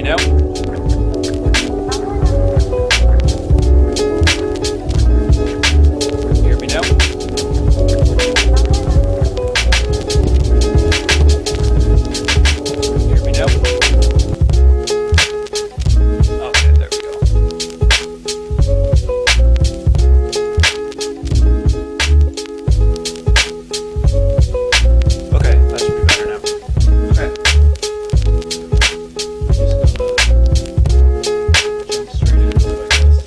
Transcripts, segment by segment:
me now? Hear me now? Hear me now? Okay, there we go. Okay, that should be better now. Okay. Just gonna jump straight into it, I guess.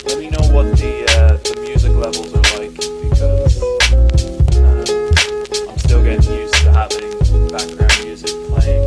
Let me know what the music levels are like, because I'm still getting used to having background music playing.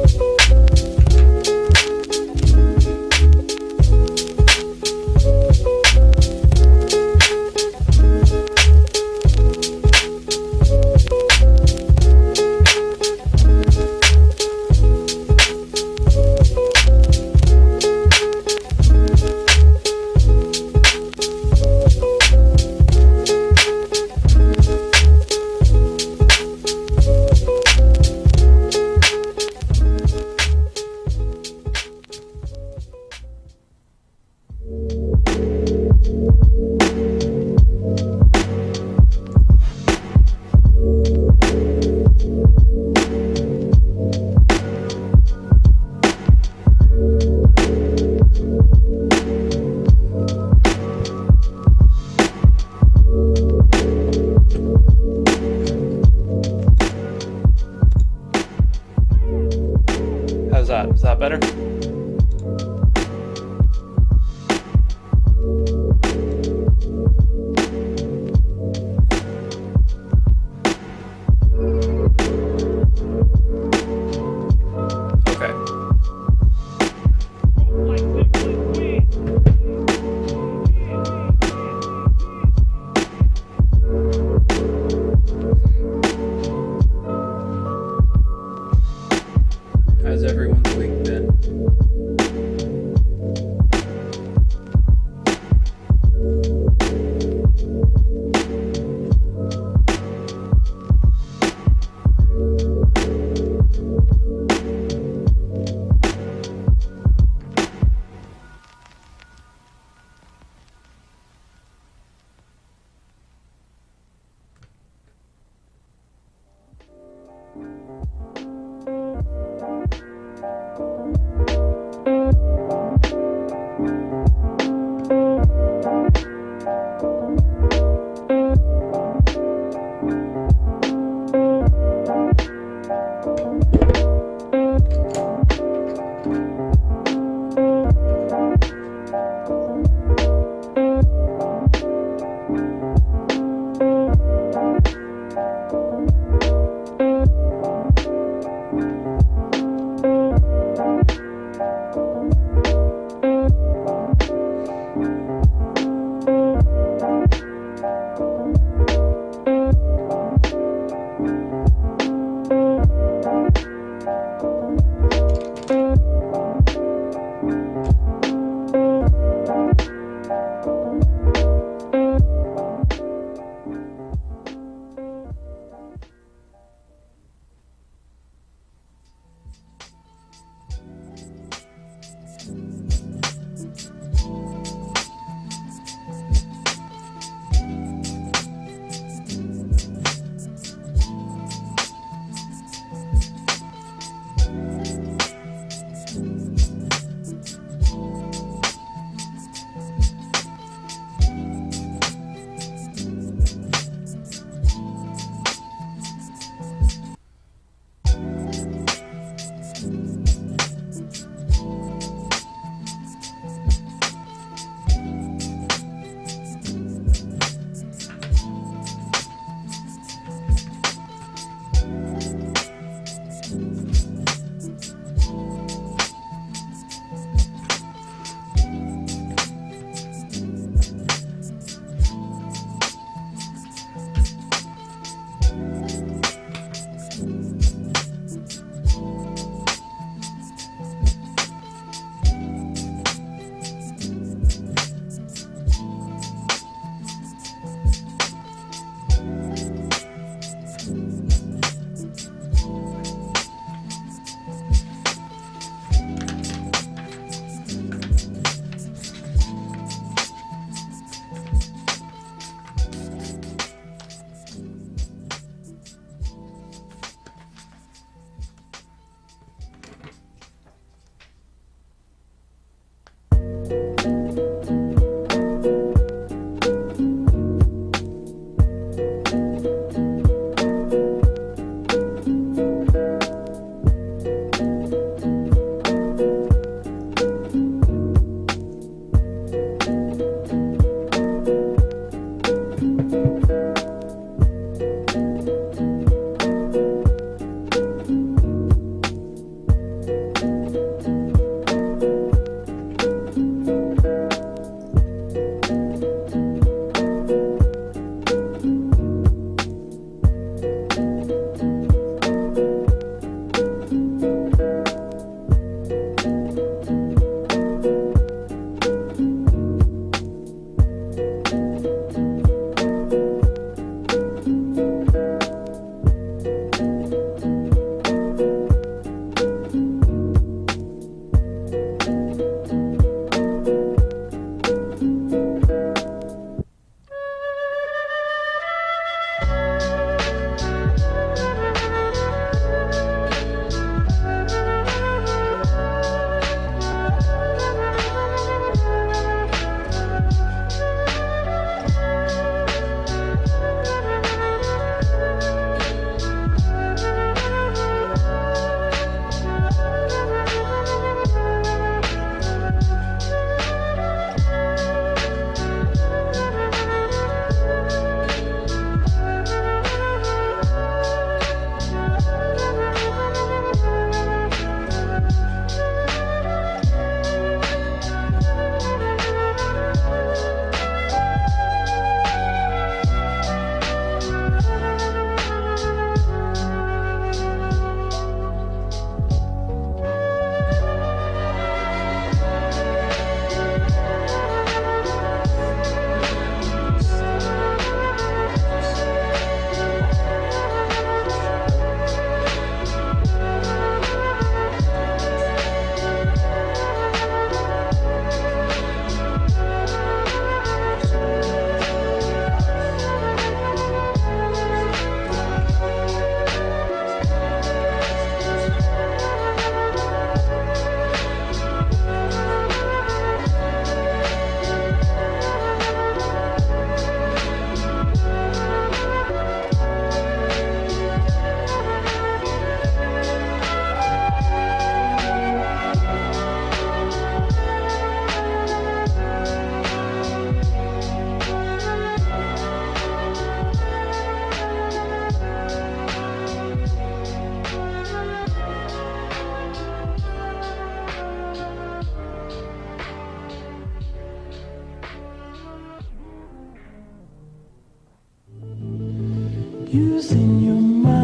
Using your mind,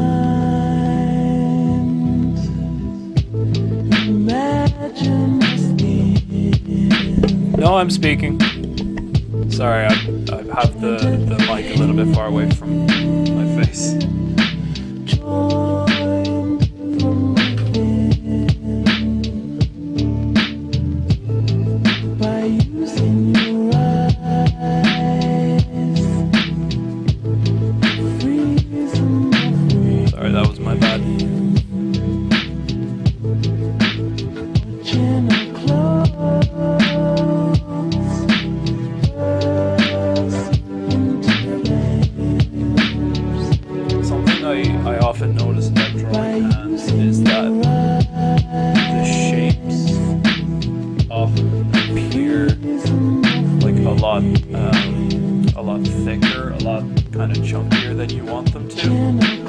imagine us in. No, I'm speaking. Sorry, I have the mic a little bit far away from my face. Joined from within by using your eyes. Freezing my frame. Sorry, that was my bad. Watching our clothes burst into flames. Something I often notice about drawing hands is that the shapes often appear like a lot thicker, a lot kind of chunkier than you want them to.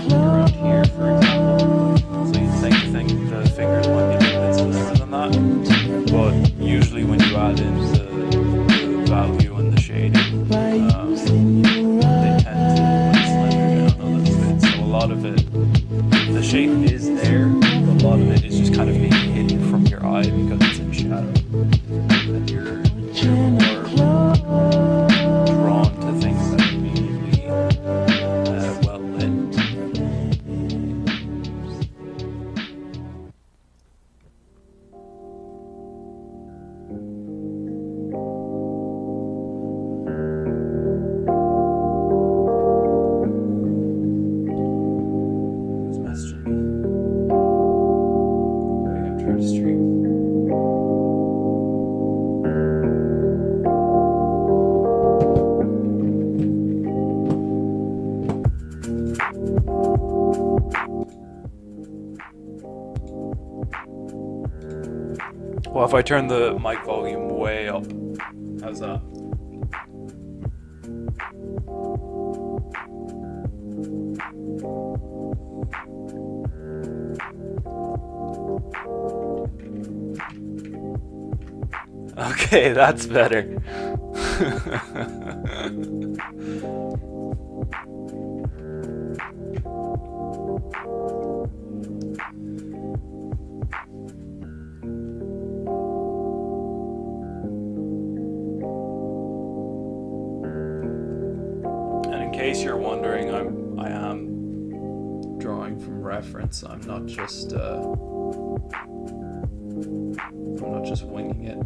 Around here, for example. So you'd think the fingers might be a bit slimmer than that, but usually when you add in the value and the shading, they tend to slim down a little bit. So a lot of it, the shape is there, but a lot of it is just kind of being hidden from your eye because it's in shadow, and you're more drawn to things that are immediately well lit. Who's messaging me? Maybe I'm trying to stream. Well, if I turn the mic volume way up, how's that? Okay, that's better. And in case you're wondering, I am drawing from reference. I'm not just winging it.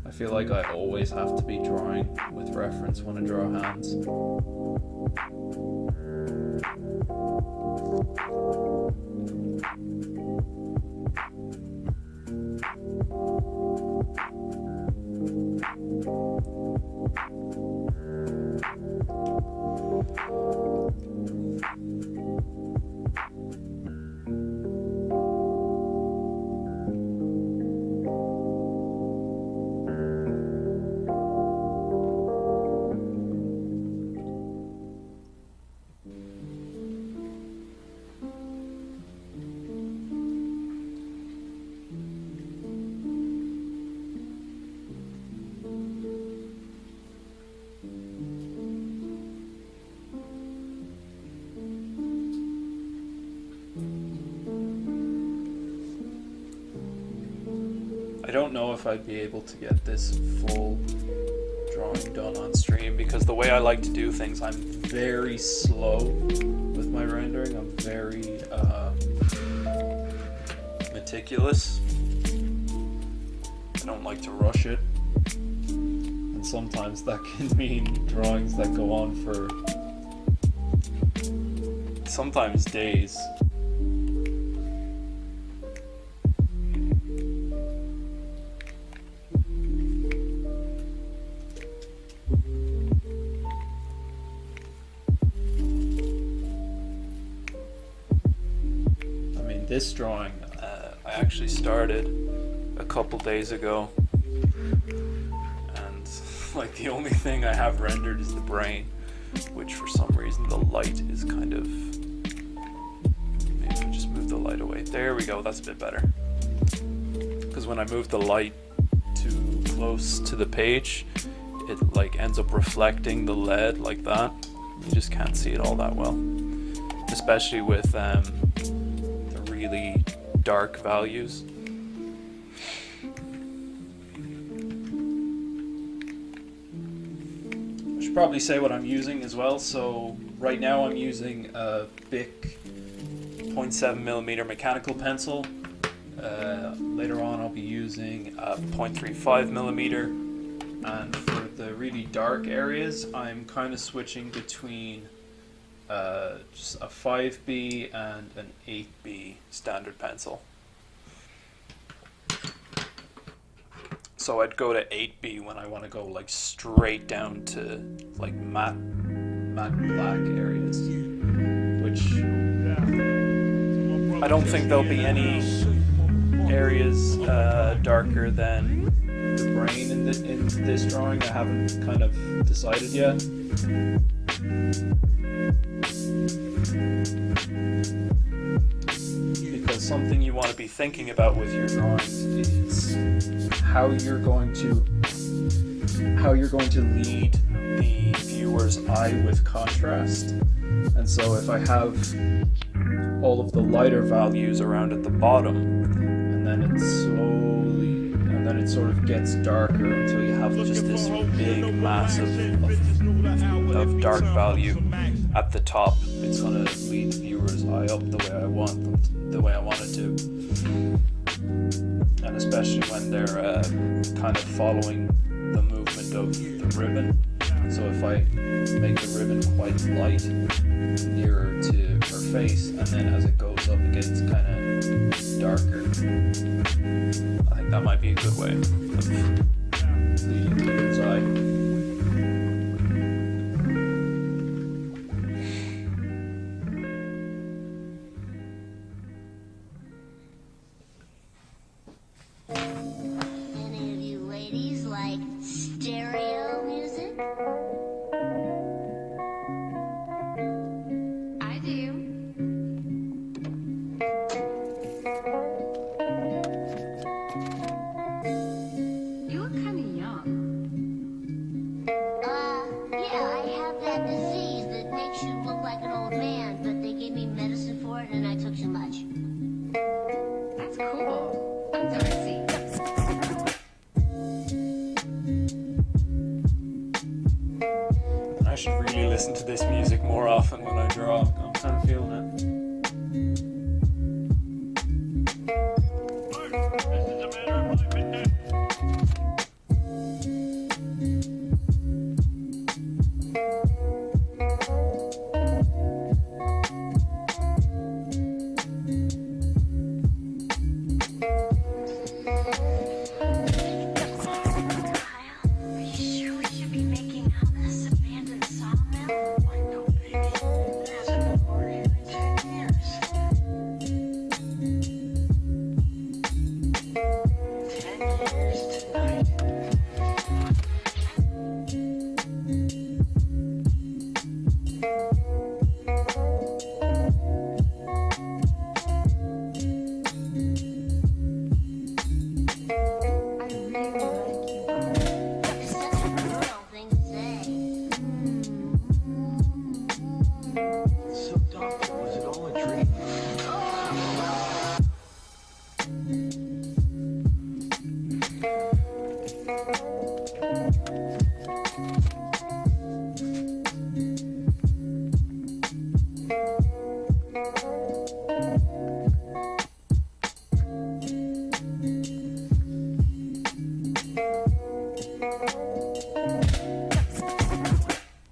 I feel like I always have to be drawing with reference when I draw hands. I don't know if I'd be able to get this full drawing done on stream because the way I like to do things, I'm very slow with my rendering. I'm very meticulous. I don't like to rush it. And sometimes that can mean drawings that go on for sometimes days. This drawing, I actually started a couple days ago, and like the only thing I have rendered is the brain, which for some reason the light is kind of, maybe I'll just move the light away. There we go, that's a bit better. Because when I move the light too close to the page, it like ends up reflecting the lead like that. You just can't see it all that well, especially with the really dark values. I should probably say what I'm using as well. So right now I'm using a Bic 0.7mm mechanical pencil. Later on I'll be using a 0.35mm, and for the really dark areas I'm kind of switching between just a 5B and an 8B standard pencil. So I'd go to 8B when I want to go like straight down to like matte black areas, which I don't think there'll be any areas darker than the brain in this drawing. I haven't kind of decided yet. Because something you want to be thinking about with your drawings is how you're going to lead the viewer's eye with contrast. And so if I have all of the lighter values around at the bottom, and then it sort of gets darker until you have just this big mass of dark value at the top, it's going to lead the viewer's eye up the way I want it to. And especially when they're kind of following the movement of the ribbon. So if I make the ribbon quite light nearer to her face, and then as it goes up it gets kind of darker, I think that might be a good way of leading the viewer's eye. Any of you ladies like stereo music? I do. You look kind of young. Yeah, I have that disease that makes you look like an old man, but they gave me medicine for it and I took too much. That's cool. I'm Darcy. I should really listen to this music more often when I draw. I'm kind of feeling it. Are you sure we should be making out in this abandoned sawmill? Why no, baby? It hasn't been over here in 10 years. 10 years tonight. I really like you. It's such a girl thing to say. So, doctor, was it all a dream?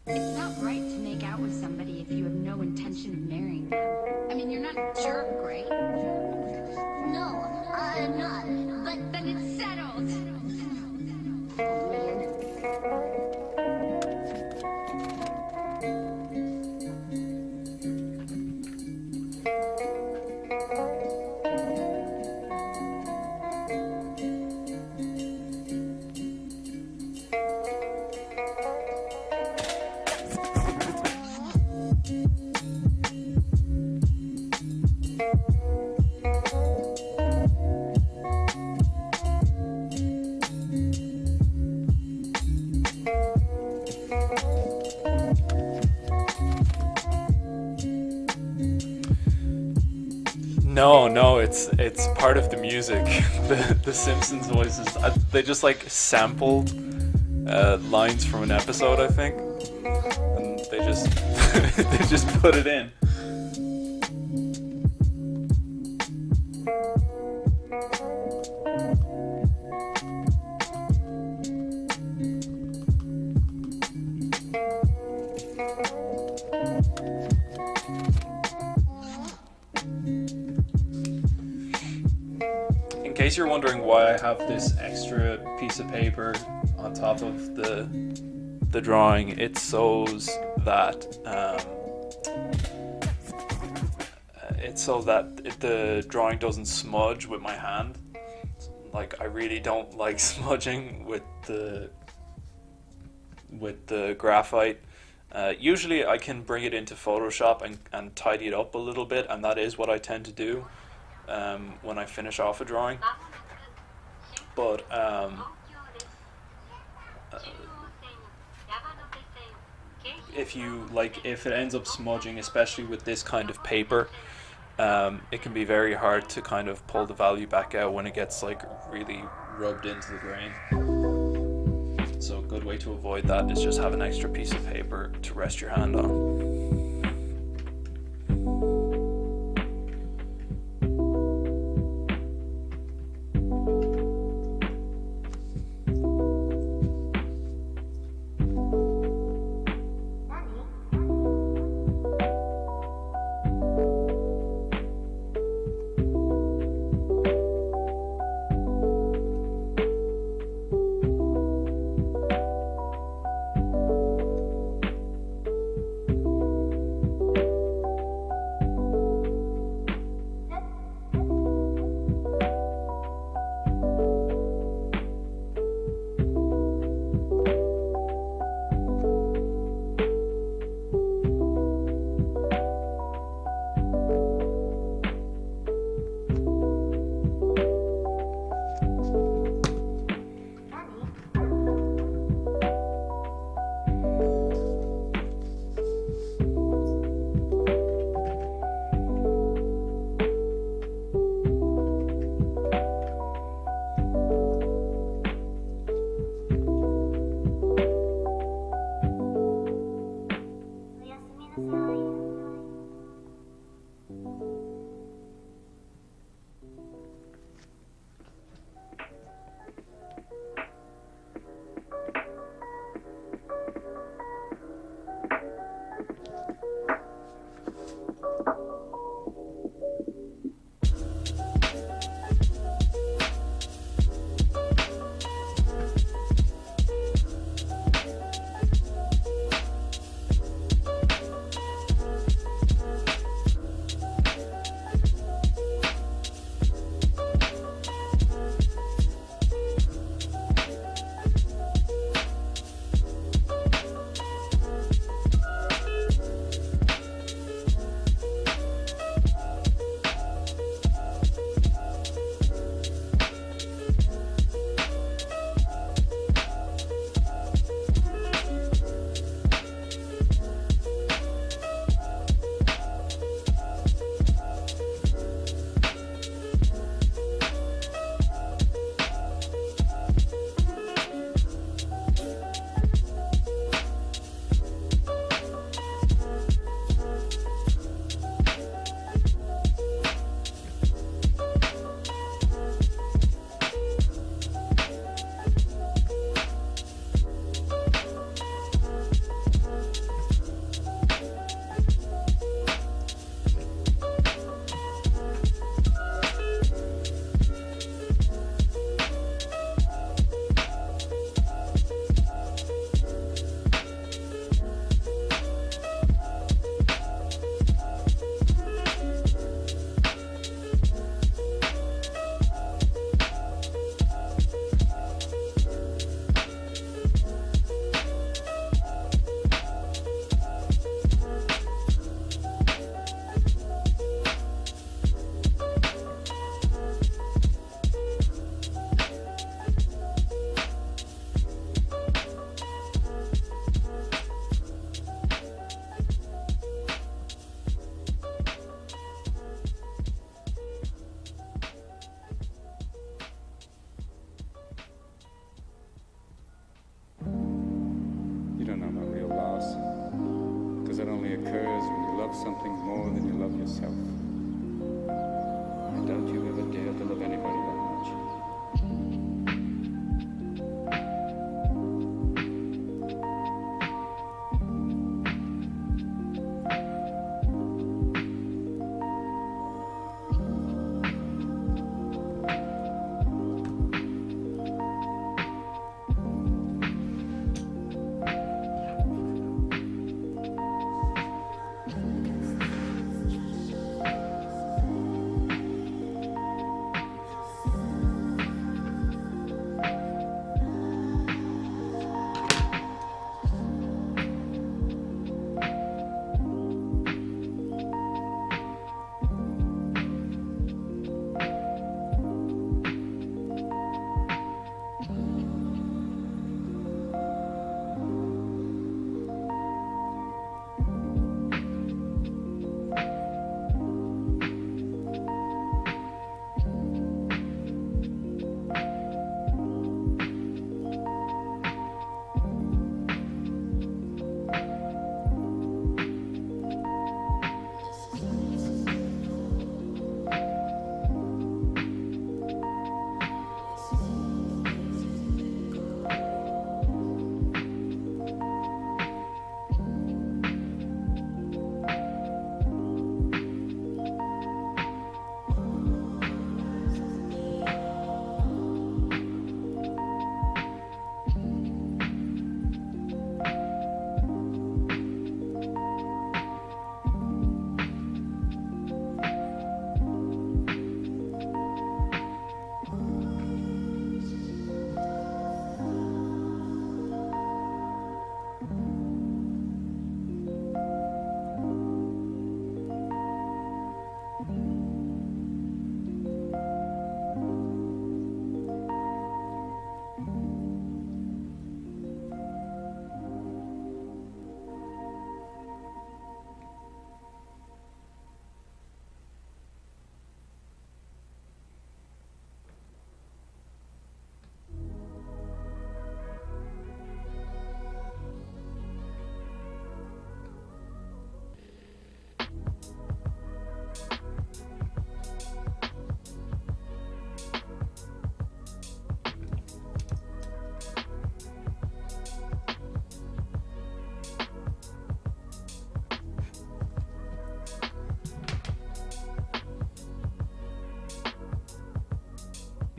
It's not right to make out with somebody if you have no intention of marrying them. I mean, you're not a jerk, right? No, I'm not. But Then it's settled. oh man. No, it's part of the music. The Simpsons voices, they just like sampled lines from an episode, I think, and they just they just put it in. In case you're wondering why I have this extra piece of paper on top of the drawing, it shows that the drawing doesn't smudge with my hand. Like, I really don't like smudging with the graphite. Usually I can bring it into Photoshop and tidy it up a little bit, and that is what I tend to do when I finish off a drawing. But if it ends up smudging, especially with this kind of paper, it can be very hard to kind of pull the value back out when it gets like really rubbed into the grain. So a good way to avoid that is just have an extra piece of paper to rest your hand on.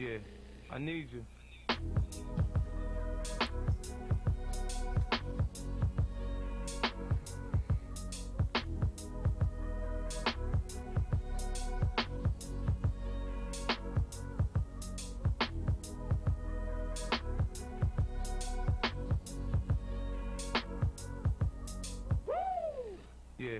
Yeah, I need you. Yeah.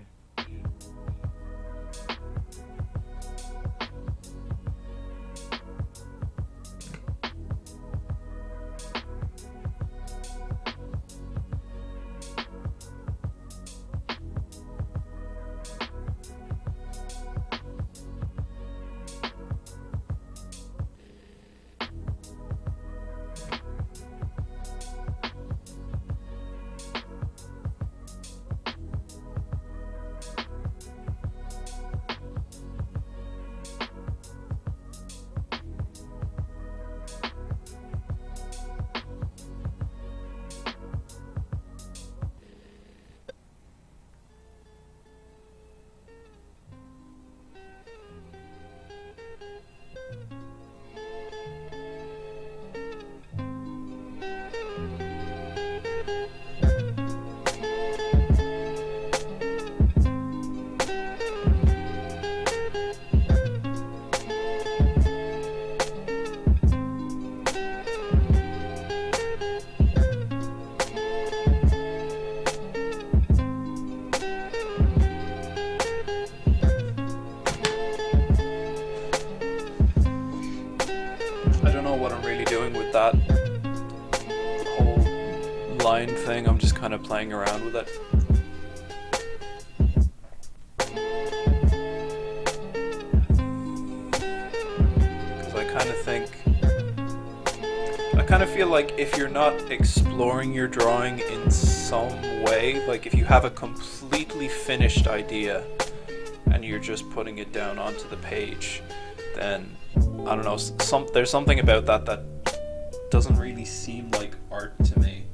I don't know what I'm really doing with that whole line thing. I'm just kind of playing around with it. Because I kind of feel like if you're not exploring your drawing in some way, like if you have a completely finished idea and you're just putting it down onto the page, then I don't know, there's something about that that doesn't really seem like art to me.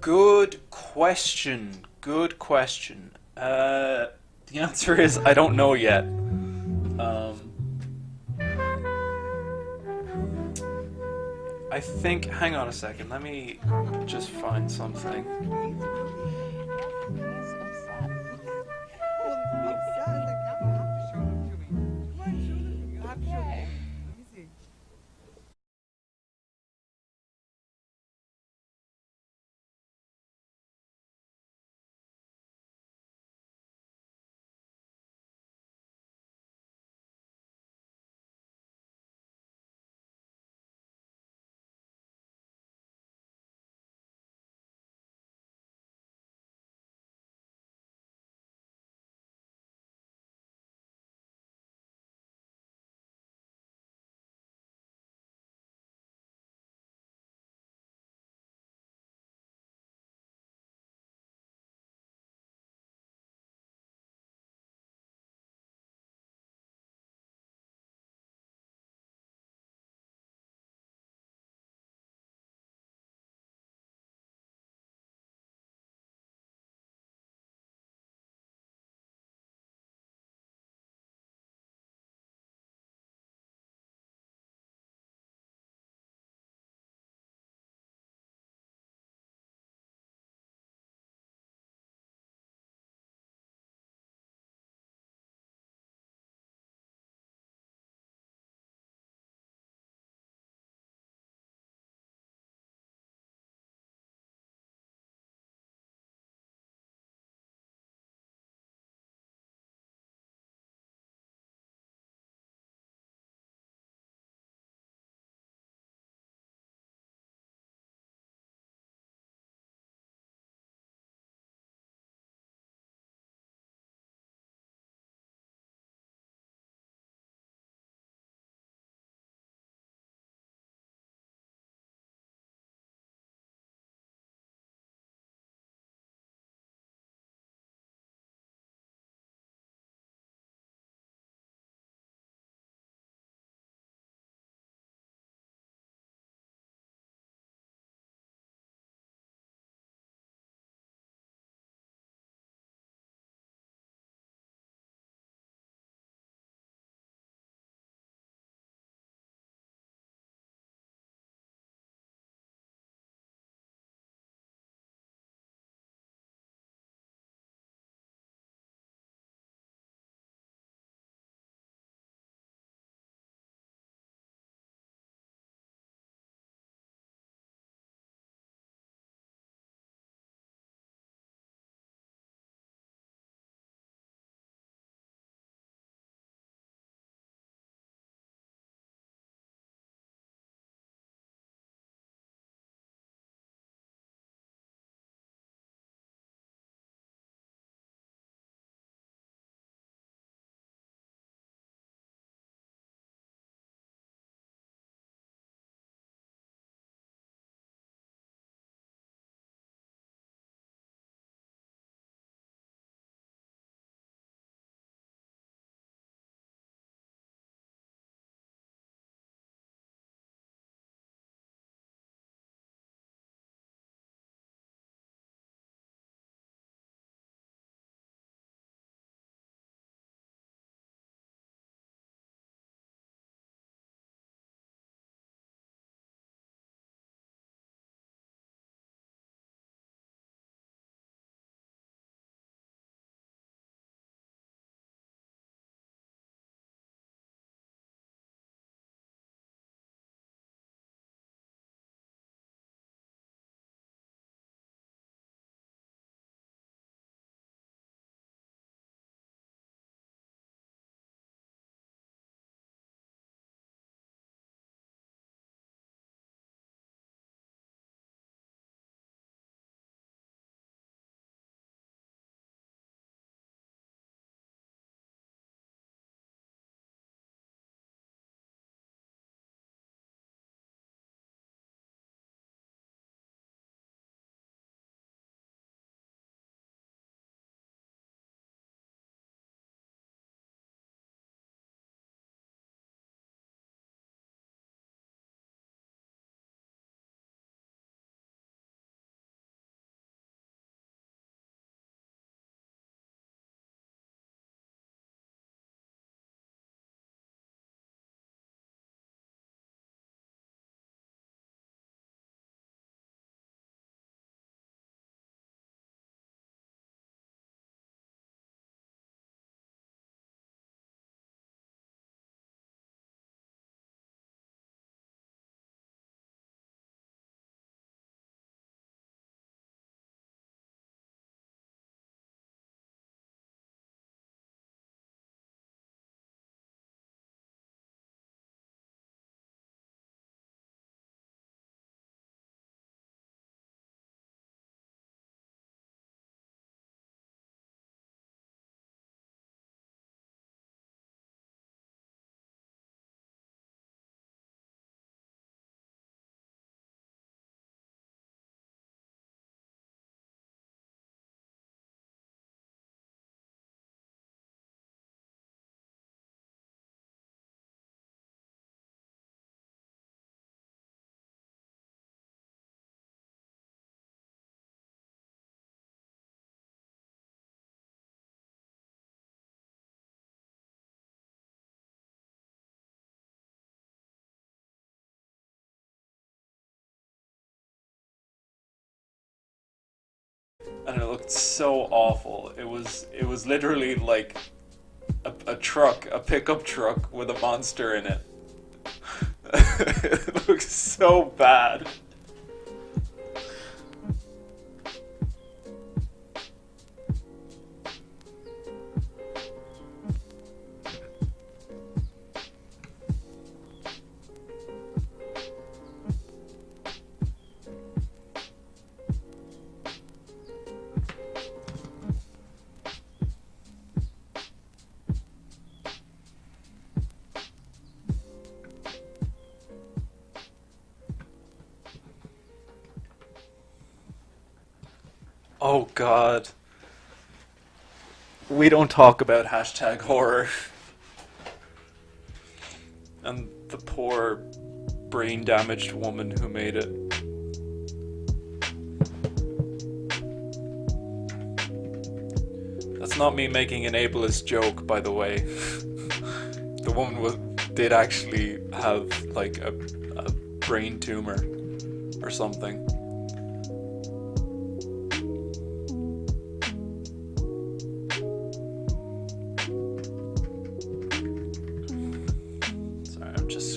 Good question. Good question. The answer is I don't know yet. I think. Hang on a second. Let me just find something. and it looked so awful. It was literally like a truck, a pickup truck with a monster in it. It looks so bad. Oh God. We don't talk about hashtag horror. And the poor brain damaged woman who made it. That's not me making an ableist joke, by the way. The woman did actually have like a brain tumor or something.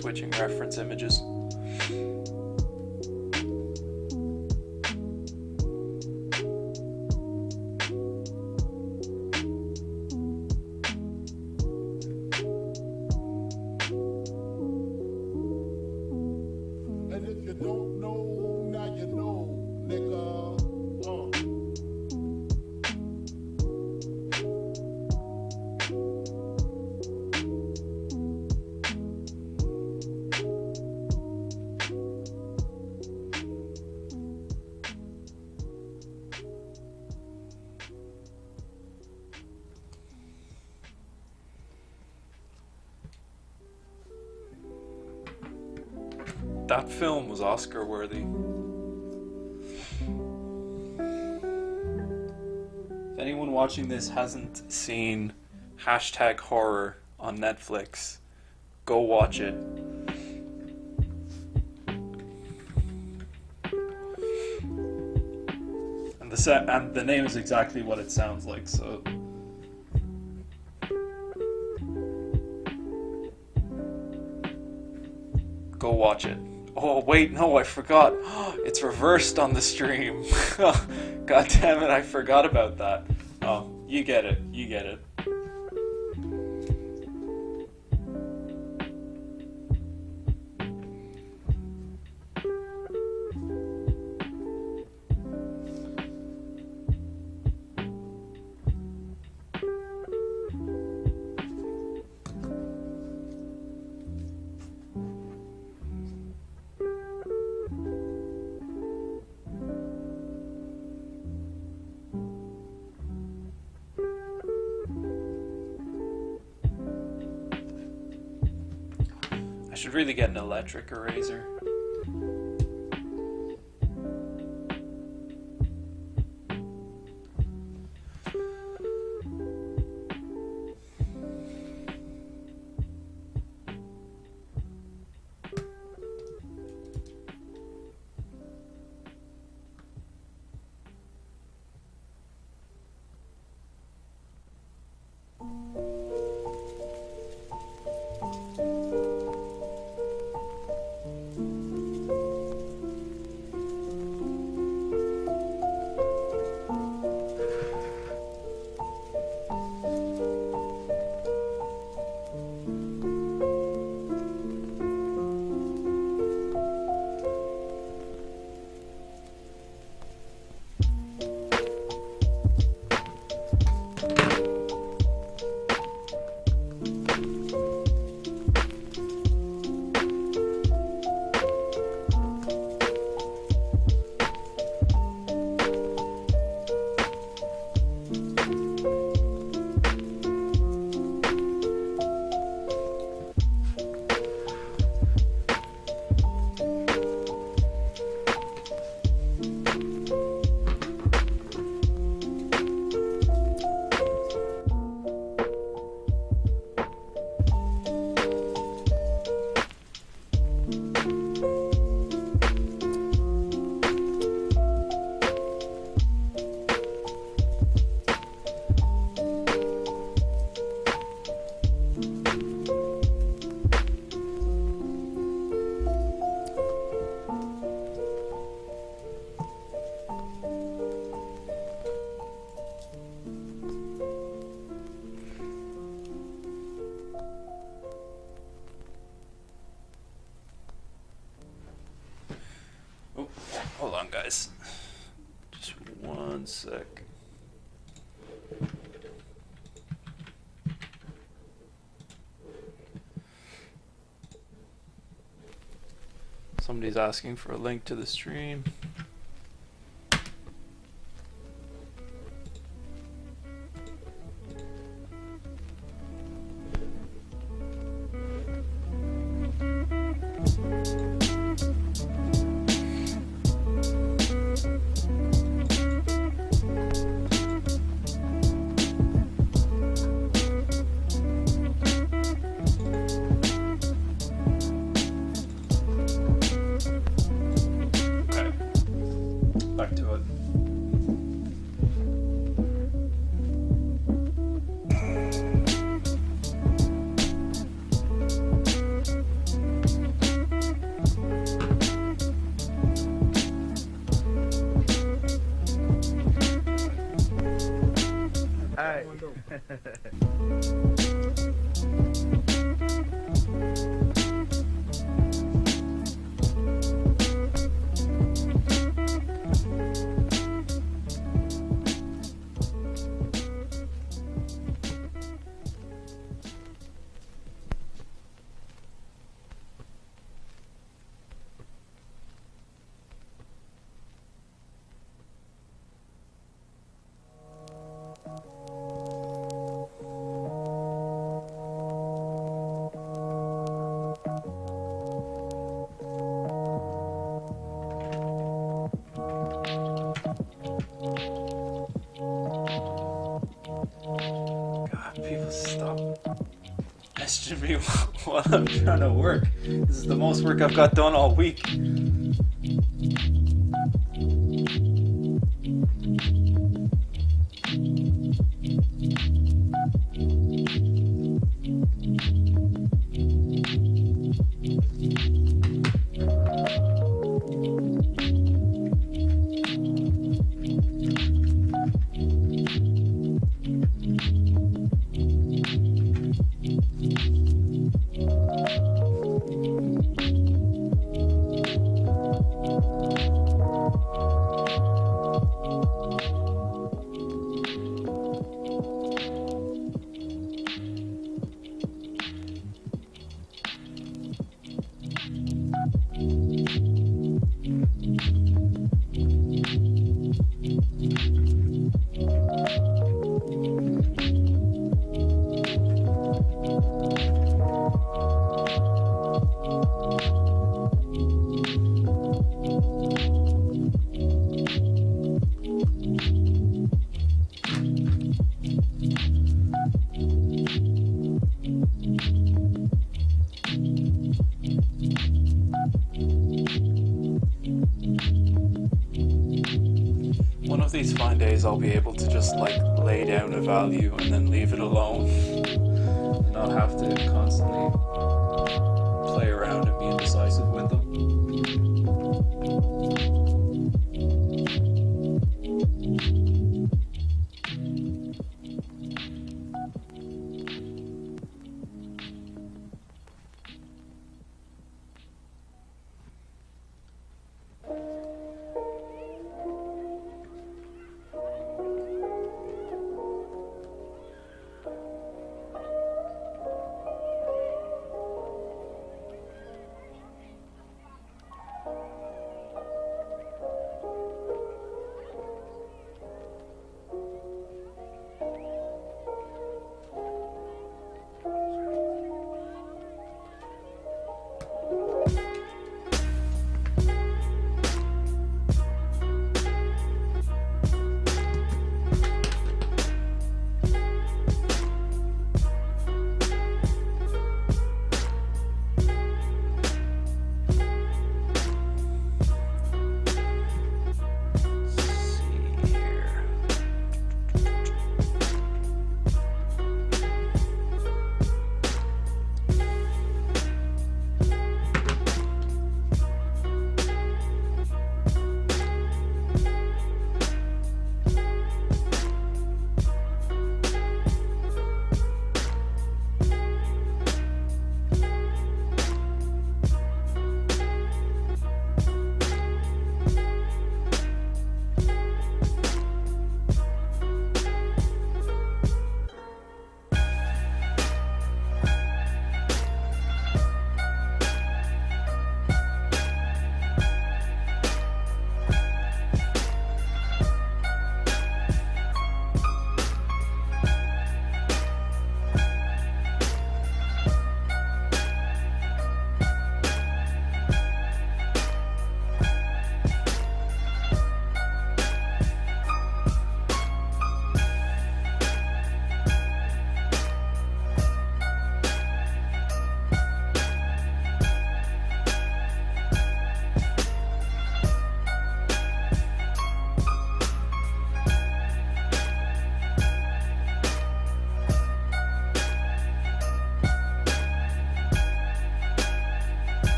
Switching reference images. And if you don't know, now you know, nigga. That film was Oscar worthy. If anyone watching this hasn't seen hashtag horror on Netflix, go watch it. And the name is exactly what it sounds like, so go watch it. Oh wait, no, I forgot. It's reversed on the stream. God damn it, I forgot about that. Oh, you get it. You get it. I should really get an electric eraser. One sec. Somebody's asking for a link to the stream. Okay. Back to it. God, people stop messaging me while I'm trying to work. This is the most work I've got done all week. One of these fine days I'll be able to just like lay down a value and then leave it alone. And not have to constantly play around and be indecisive with them.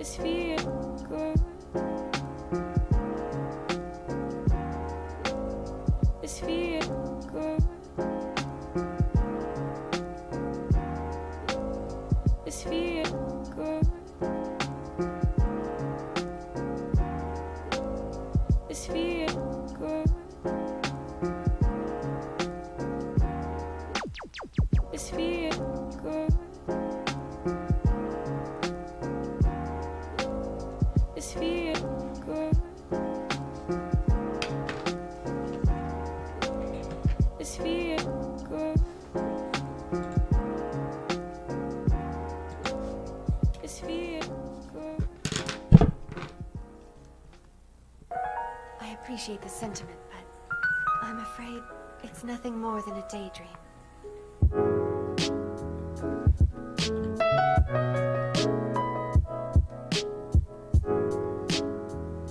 This feel good. This feel good. This feel good. This feel good. This feel good. This feel good. This feel good. This feel good. I appreciate the sentiment, but I'm afraid it's nothing more than a daydream.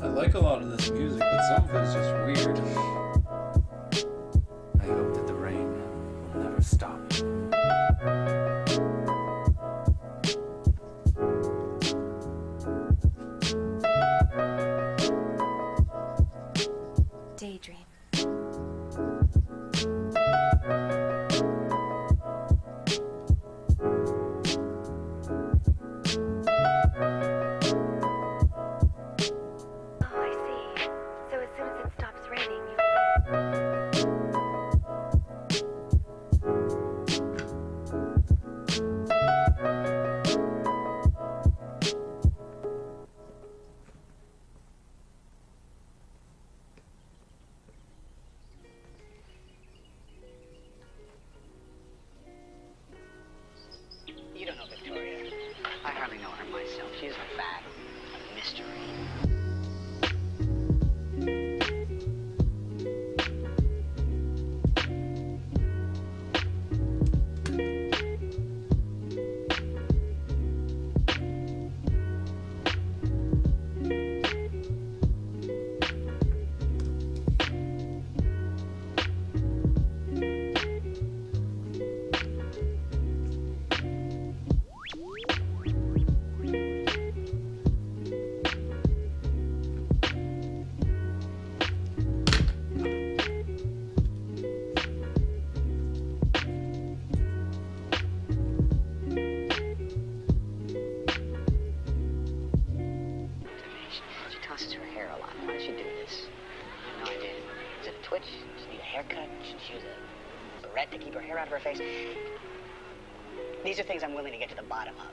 I like a lot of this music, but some of it's just weird. I hope that the rain will never stop. Daydream. Oh, I see. So as soon as it stops raining, You don't know Victoria. I hardly know her myself. She's a fact, a mystery. She tosses her hair a lot. Why does she do this? I have no idea. Is it a twitch? Does she need a haircut? Should she use a barrette to keep her hair out of her face? These are things I'm willing to get to the bottom of.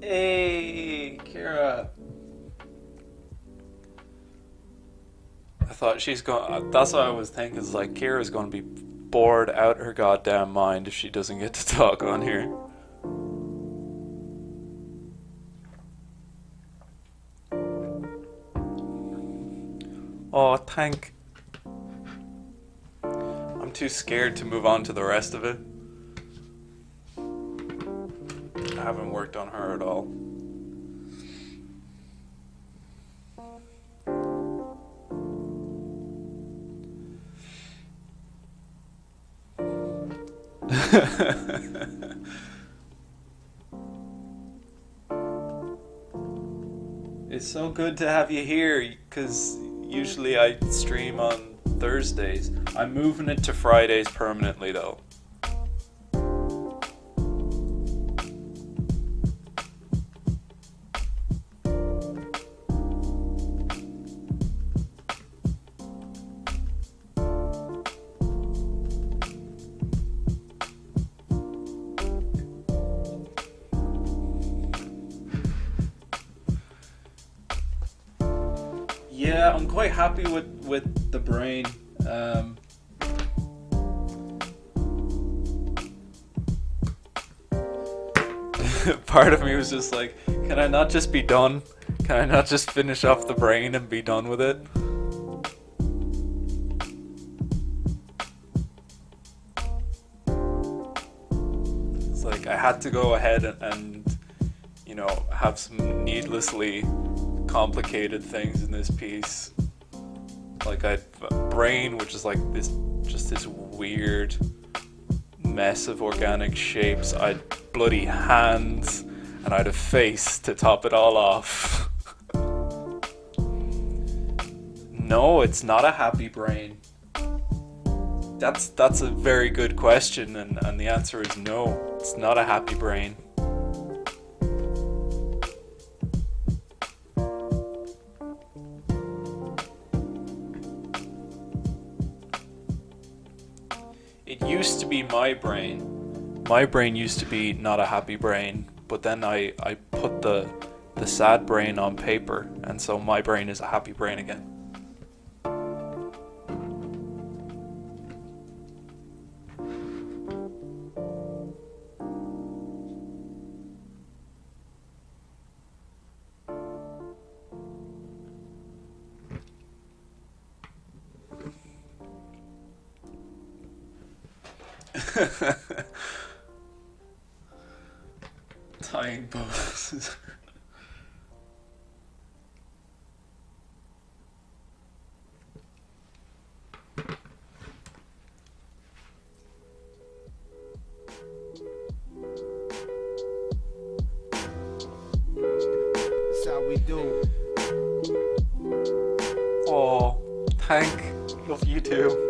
Hey, Kira. I thought she's going. That's what I was thinking. Is like Kira's going to be bored out her goddamn mind if she doesn't get to talk on here. Oh, thank. I'm too scared to move on to the rest of it. I haven't worked on her at all. It's so good to have you here, because usually I stream on Thursdays. I'm moving it to Fridays permanently though. Yeah, I'm quite happy with the brain. Part of me was just like, can I not just be done? Can I not just finish off the brain and be done with it? It's like I had to go ahead and you know, have some needlessly complicated things in this piece. Like I have a brain, which is like this weird mess of organic shapes. I had bloody hands, and I had a face to top it all off. No, it's not a happy brain. That's a very good question, and the answer is no, it's not a happy brain. It used to be my brain. My brain used to be not a happy brain, but then I put the sad brain on paper, and so my brain is a happy brain again. Tying bows. That's how we do. Oh, Hank, love you too.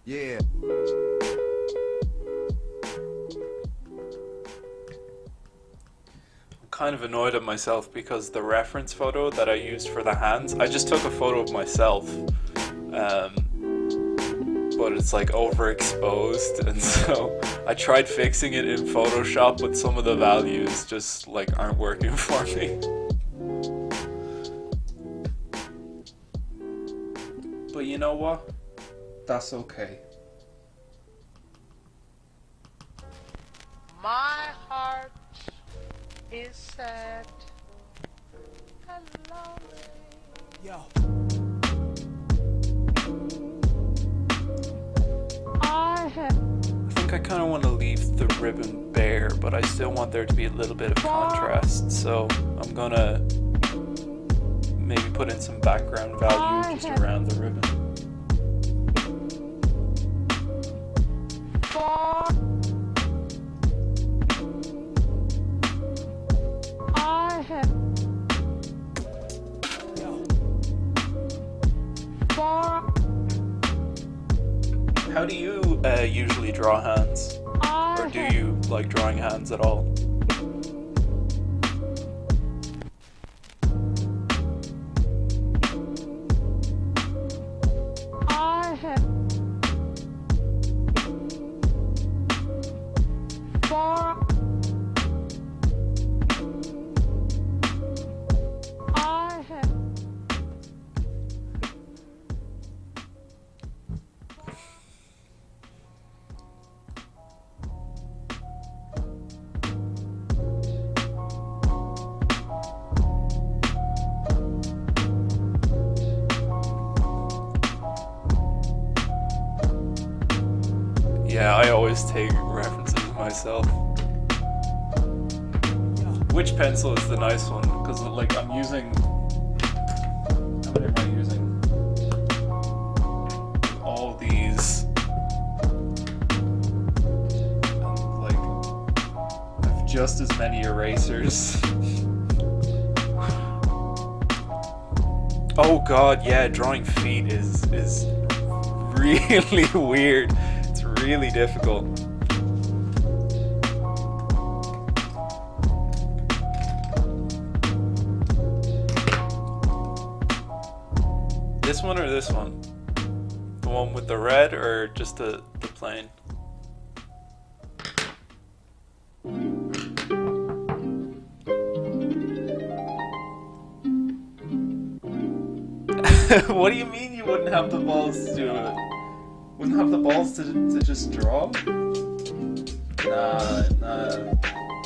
Yeah. I'm kind of annoyed at myself because the reference photo that I used for the hands, I just took a photo of myself, but it's like overexposed, and so I tried fixing it in Photoshop, but some of the values just like aren't working for me. But you know what? That's okay. My heart is sad and lonely. Yo. I think I kind of want to leave the ribbon bare, but I still want there to be a little bit of contrast, so I'm gonna maybe put in some background value just around the ribbon. How do you usually draw hands? Or do you like drawing hands at all? always take references myself. Which pencil is the nice one? Because like I'm using. How many am I using? All these. And like, I have just as many erasers. Oh god, yeah, drawing feet is really weird. It's really difficult. This one or this one? The one with the red or just the plain? What do you mean you wouldn't have the balls to do it? Wouldn't have the balls to just draw? Nah.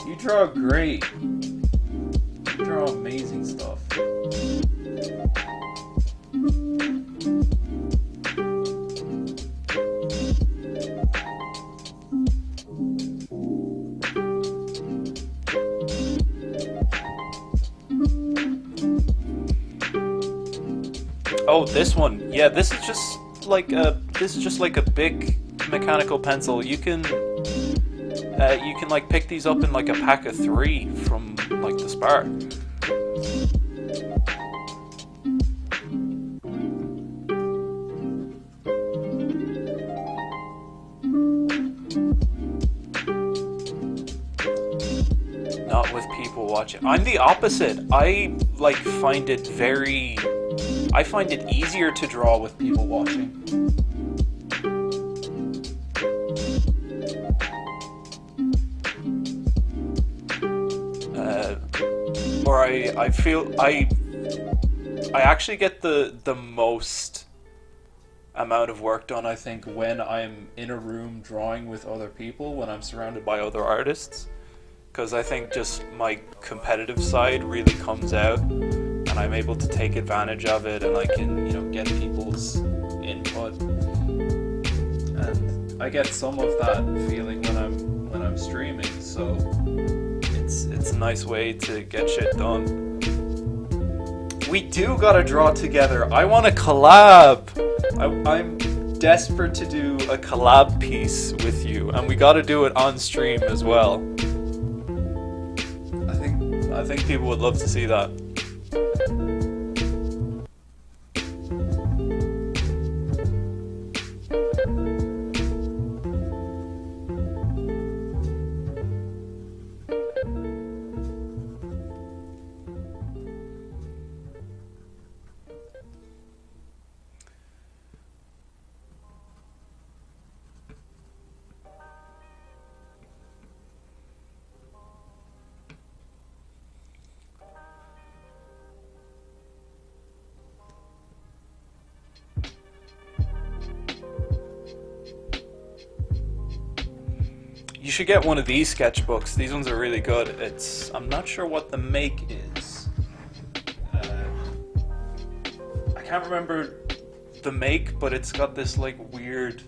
You draw great. You draw amazing stuff. Oh, this one. Yeah, this is just like a big mechanical pencil. You can like pick these up in like a pack of 3 from like the Spar. Not with people watching. I'm the opposite. I find it easier to draw with people watching. Or I feel I actually get the most amount of work done, I think, when I'm in a room drawing with other people, when I'm surrounded by other artists. Because I think just my competitive side really comes out, and I'm able to take advantage of it, and I can, get people's input. And I get some of that feeling when I'm streaming, so it's a nice way to get shit done. We do gotta draw together. I want to collab. I'm desperate to do a collab piece with you, and we gotta do it on stream as well. I think people would love to see that. You should get one of these sketchbooks. These ones are really good. I'm not sure what the make is. I can't remember the make, but it's got this like weird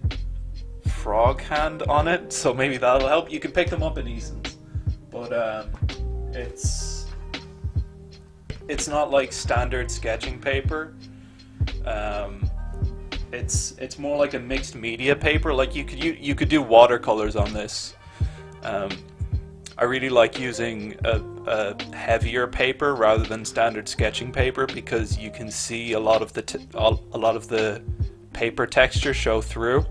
frog hand on it, so maybe that'll help. You can pick them up in Eason's, but it's not like standard sketching paper. It's more like a mixed media paper. Like you could do watercolors on this. I really like using a heavier paper rather than standard sketching paper, because you can see a lot of the paper texture show through.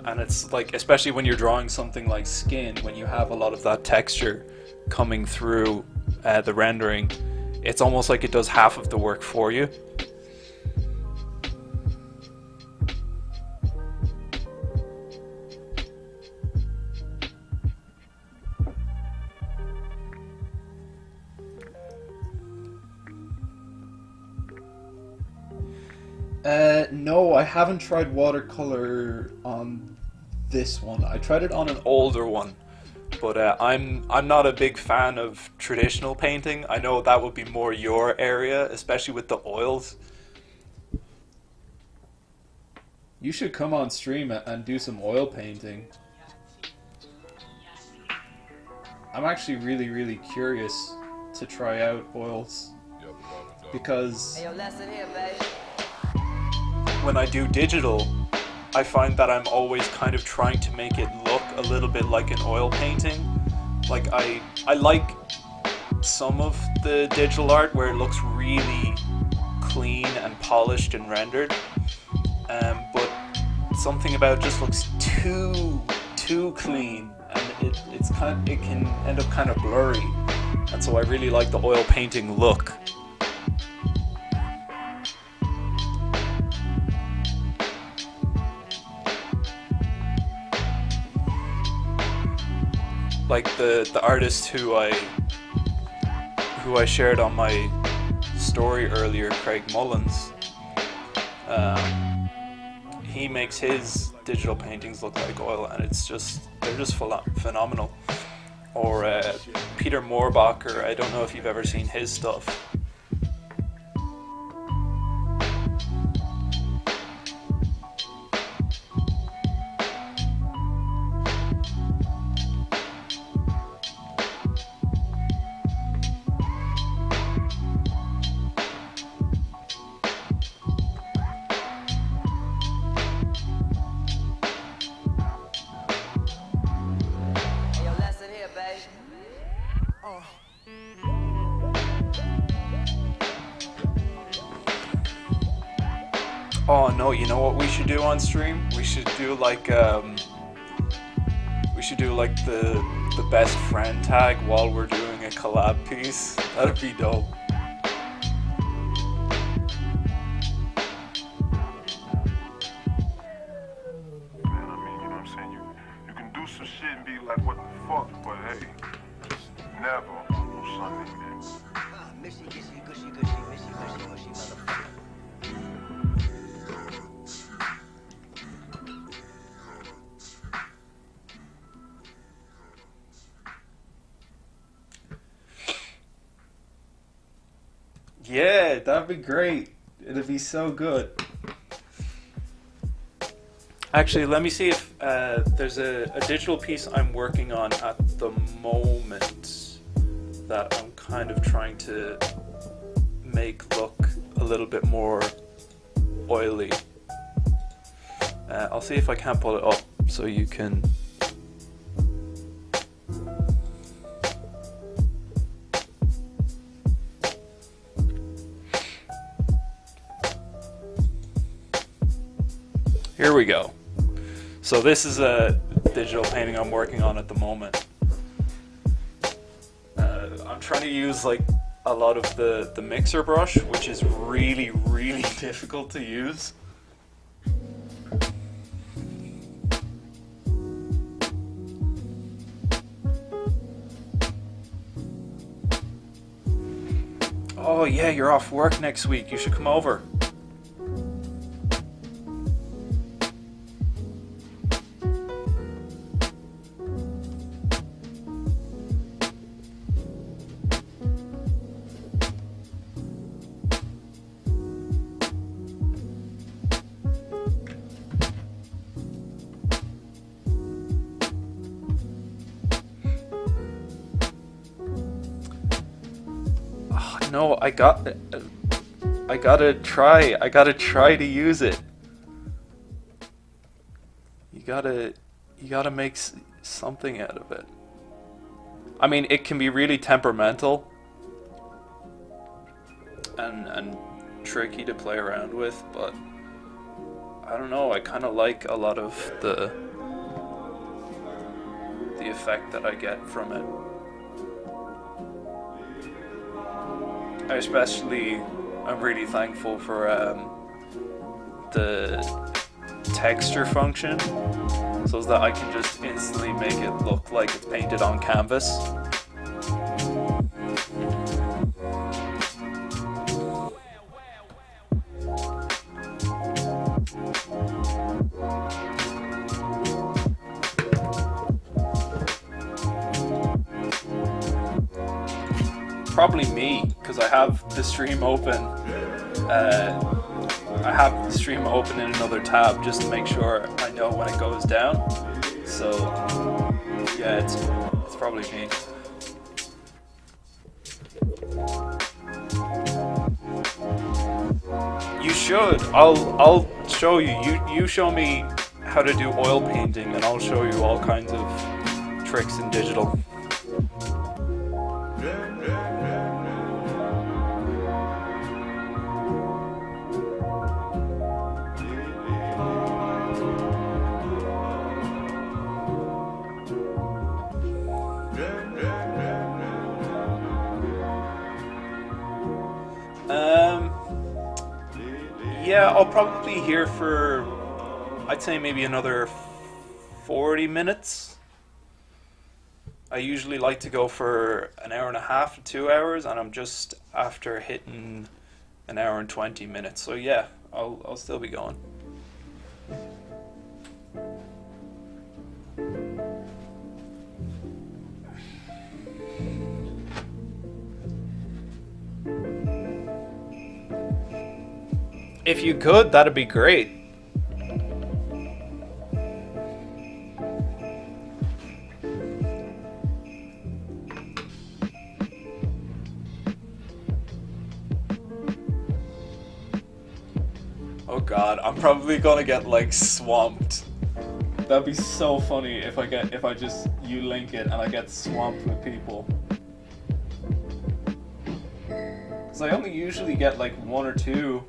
And it's like, especially when you're drawing something like skin, when you have a lot of that texture coming through the rendering, it's almost like it does half of the work for you. No, I haven't tried watercolor on this one. I tried it on an older one, but I'm not a big fan of traditional painting. I know that would be more your area, especially with the oils. You should come on stream and do some oil painting. I'm actually really curious to try out oils because when I do digital, I find that I'm always kind of trying to make it look a little bit like an oil painting. Like I like some of the digital art where it looks really clean and polished and rendered, but something about it just looks too clean, and it can end up kind of blurry, and so I really like the oil painting look. Like the artist who I shared on my story earlier, Craig Mullins, he makes his digital paintings look like oil, and they're just phenomenal. Or Peter Moorbacher, I don't know if you've ever seen his stuff. Oh no, you know what we should do on stream? We should do like the best friend tag while we're doing a collab piece. That'd be dope. Man, I mean, you know what I'm saying? You can do some shit and be like, what the fuck? But hey, just never on Sunday, man. Missy, gushy, gushy, gushy, missy, gushy, gushy, motherfucker. Yeah, that'd be great. It'd be so good. Actually, let me see if there's a digital piece I'm working on at the moment that I'm kind of trying to make look a little bit more oily. I'll see if I can pull it up so you can... Here we go. So this is a digital painting I'm working on at the moment. I'm trying to use like a lot of the mixer brush, which is really difficult to use. Oh yeah, you're off work next week. You should come over. No, I gotta try to use it. You gotta make something out of it. I mean, it can be really temperamental and tricky to play around with, but I don't know, I kind of like a lot of the effect that I get from it. I'm really thankful for the texture function, so that I can just instantly make it look like it's painted on canvas. Probably me, because I have the stream open I have the stream open in another tab just to make sure I know when it goes down. So yeah, it's probably me. You should. I'll show you. You show me how to do oil painting, and I'll show you all kinds of tricks in digital. Yeah, I'll probably be here for, I'd say maybe another 40 minutes. I usually like to go for an hour and a half to 2 hours, and I'm just after hitting an hour and 20 minutes. So yeah, I'll still be going. If you could, that'd be great. Oh god, I'm probably gonna get like swamped. That'd be so funny if you link it and I get swamped with people. Cause I only usually get like 1 or 2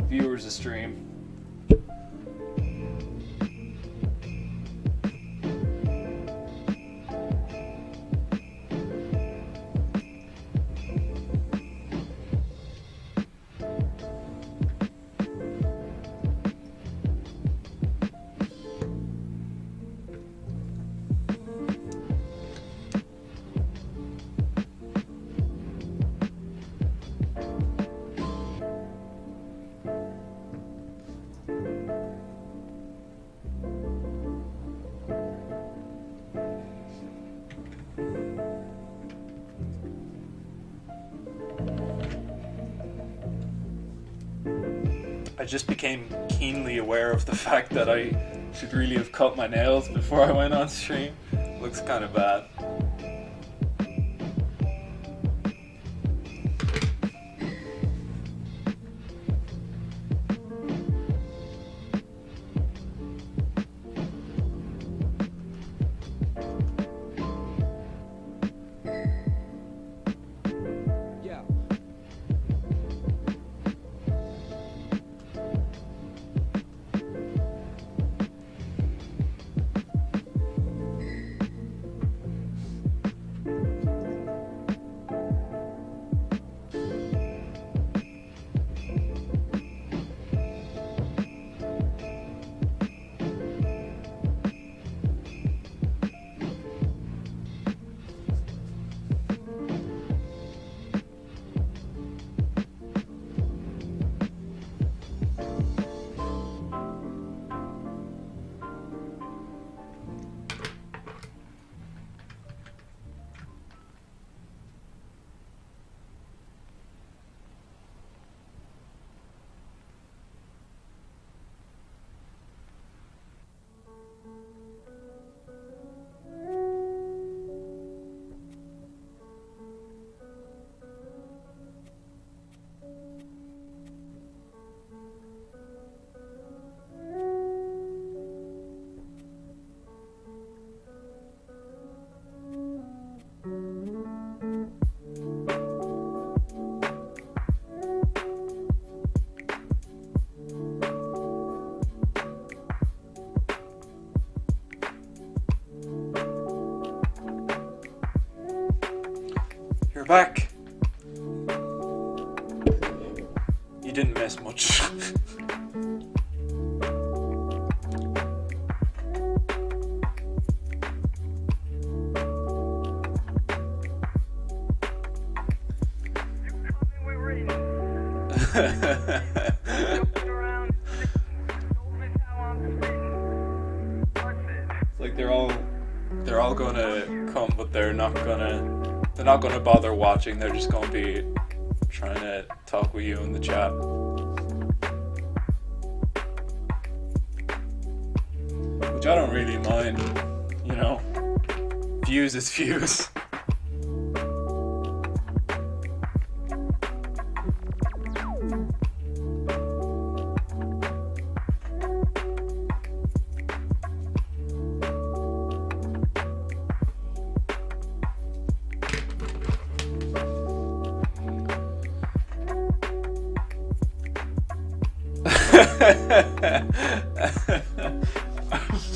viewers a stream. I just became keenly aware of the fact that I should really have cut my nails before I went on stream. Looks kind of bad. You're back. You didn't miss much. It's like they're all gonna come, but they're not gonna bother watching. They're just gonna be trying to talk with you in the chat. mind. You know, views is views.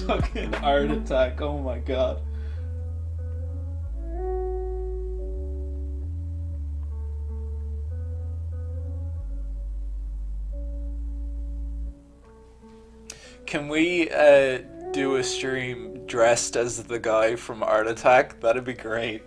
Fucking heart attack, oh my god. Can we do a stream dressed as the guy from Art Attack? That'd be great.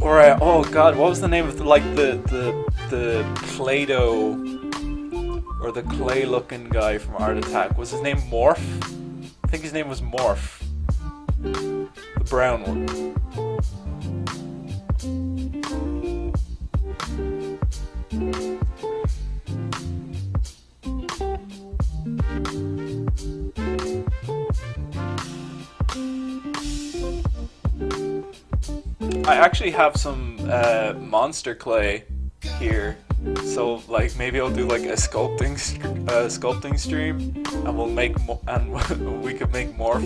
Alright, oh god, what was the name of the Play-Doh or the clay looking guy from Art Attack? Was his name Morph? I think his name was Morph. The brown one. I actually have some monster clay here, so like maybe I'll do like a sculpting stream, and we'll make we could make more.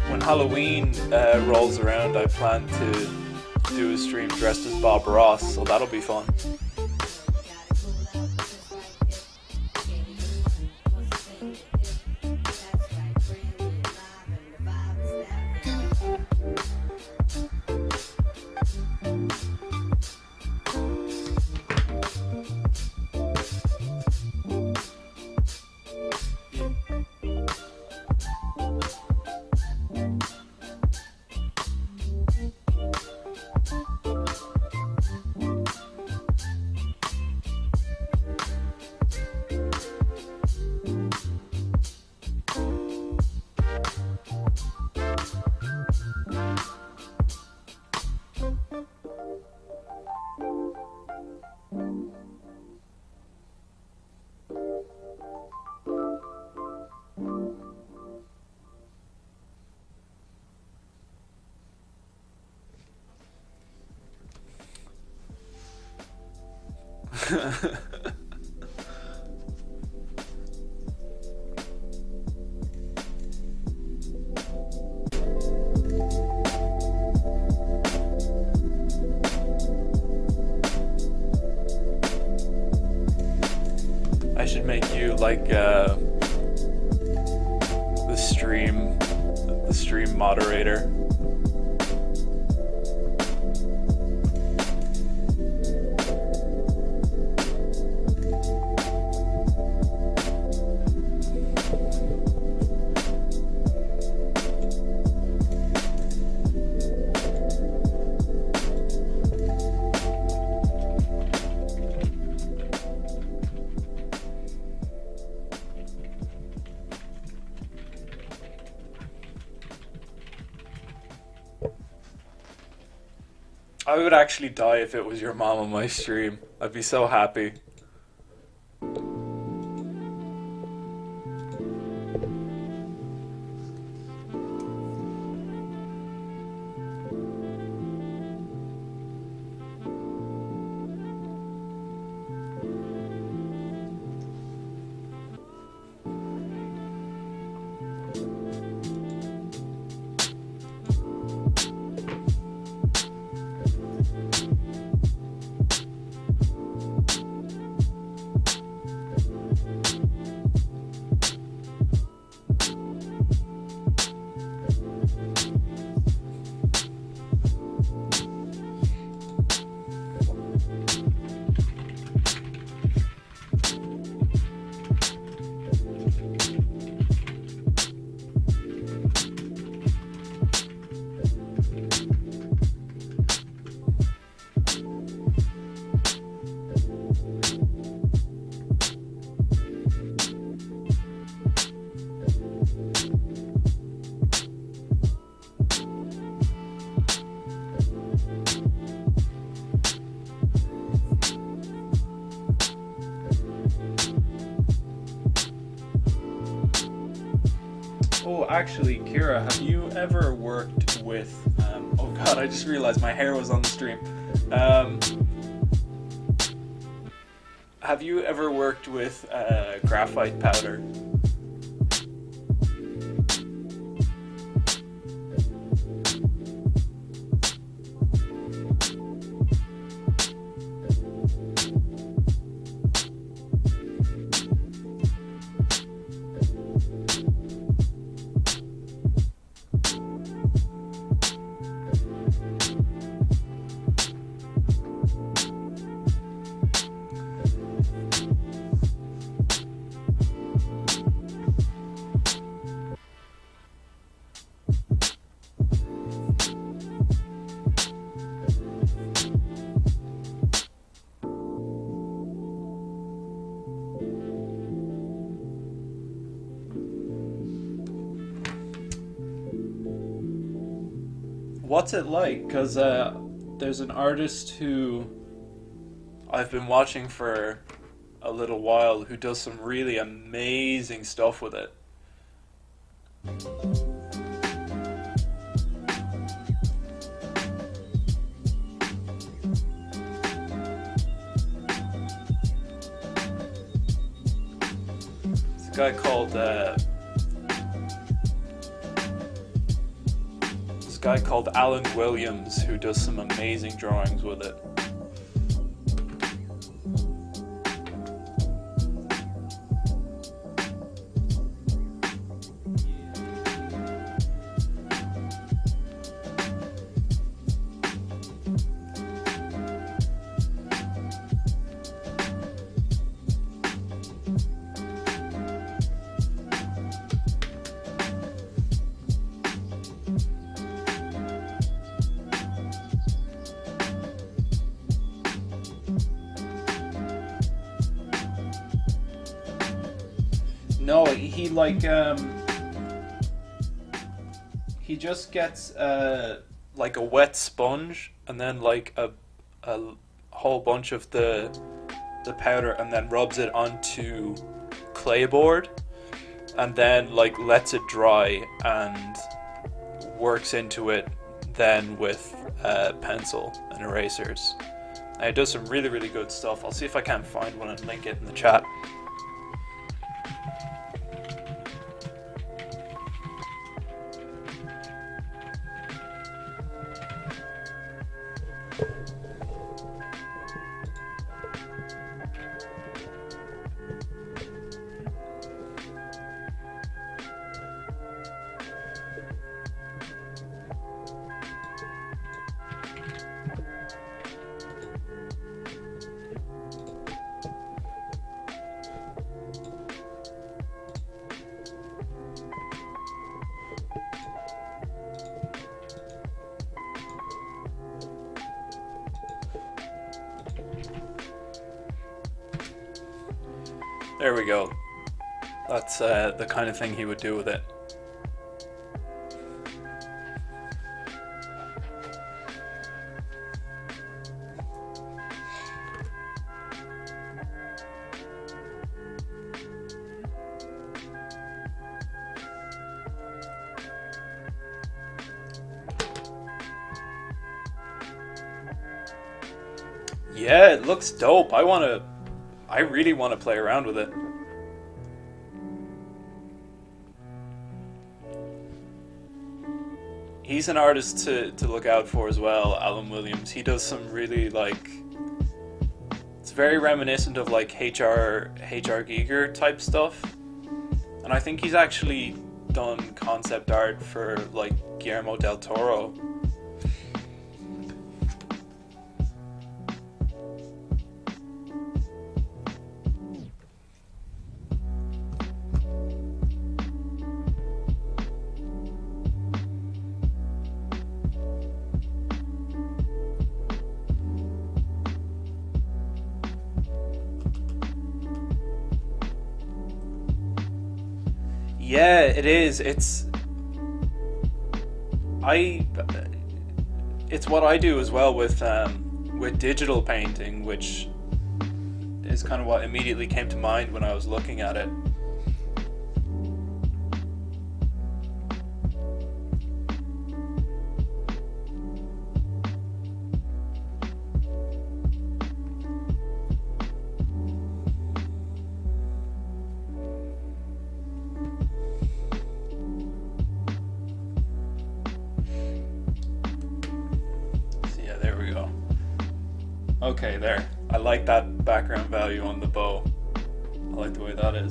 When Halloween rolls around, I plan to do a stream dressed as Bob Ross, so that'll be fun. I should make you like the stream moderator. I would actually die if it was your mom on my stream. I'd be so happy. actually, Kira, have you ever worked with? Oh God, I just realized my hair was on the stream. Have you ever worked with graphite powder? What's it like? Because there's an artist who I've been watching for a little while who does some really amazing stuff with it. It's a guy called Alan Williams who does some amazing drawings with it. No, he just gets like a wet sponge and then like a whole bunch of the powder and then rubs it onto clayboard and then like lets it dry and works into it then with pencil and erasers. And it does some really, really good stuff. I'll see if I can find one and link it in the chat. There we go. That's the kind of thing he would do with it. Yeah, it looks dope. I really want to play around with it. He's an artist to look out for as well, Alan Williams. He does some really like, it's very reminiscent of like H.R. Giger type stuff. And I think he's actually done concept art for like Guillermo del Toro. Yeah, it is. It's what I do as well with digital painting, which is kind of what immediately came to mind when I was looking at it. Okay, there. I like that background value on the bow. I like the way that is.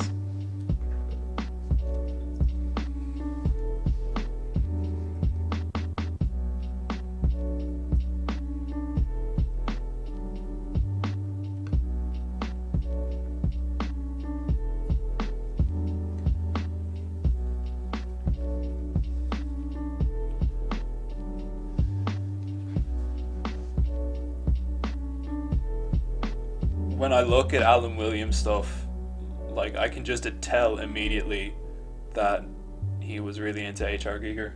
When I look at Alan Williams stuff, like I can just tell immediately that he was really into H.R. Giger.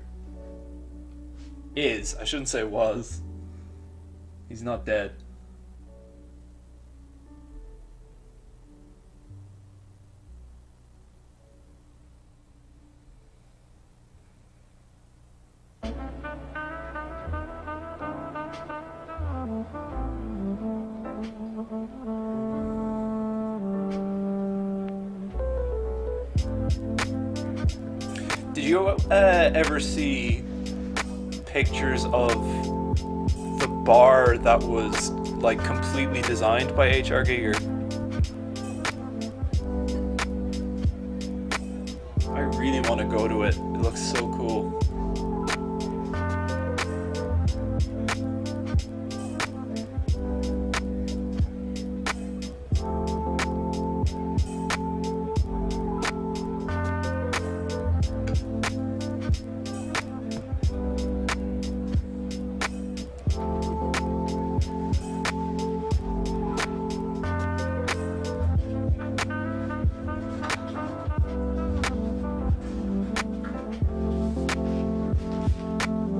I shouldn't say was. He's not dead. Did you ever see pictures of the bar that was like completely designed by H.R. Giger? I really want to go to it. It looks so cool.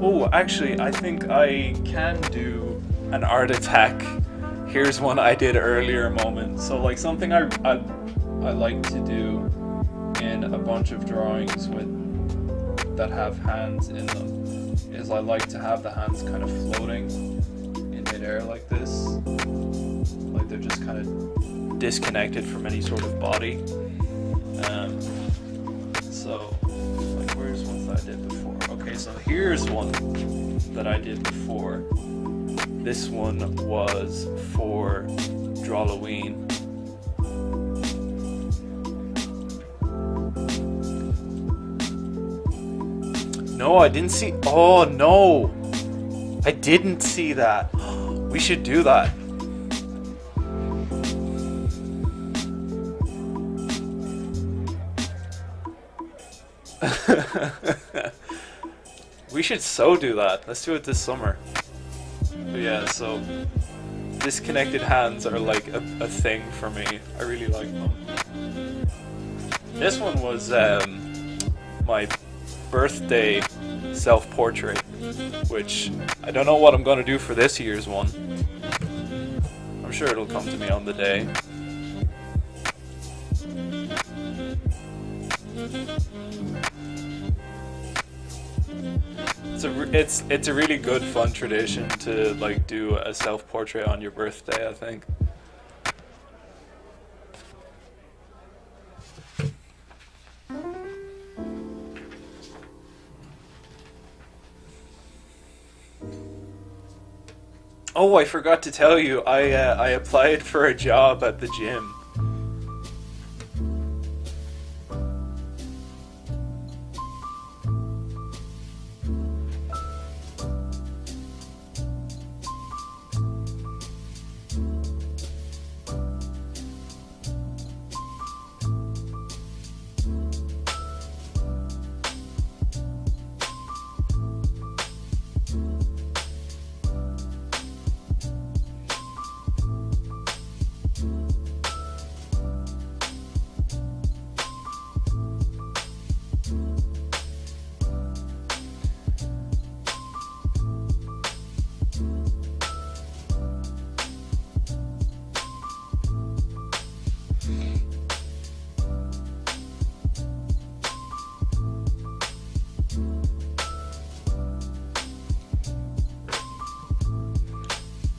Oh, actually, I think I can do an art attack. Here's one I did earlier moment. So, like, something I like to do in a bunch of drawings that have hands in them is I like to have the hands kind of floating in midair like this. Like they're just kind of disconnected from any sort of body. So, like, where's ones that I did before? Okay, so here's one that I did before. This one was for Drawloween. No, I didn't see. Oh no, I didn't see that. We should do that. We should so do that. Let's do it this summer. But yeah, so disconnected hands are like a thing for me. I really like them. This one was my birthday self-portrait, which I don't know what I'm gonna do for this year's one. I'm sure it'll come to me on the day. It's a really good fun tradition to like do a self-portrait on your birthday, I think. Oh, I forgot to tell you, I applied for a job at the gym.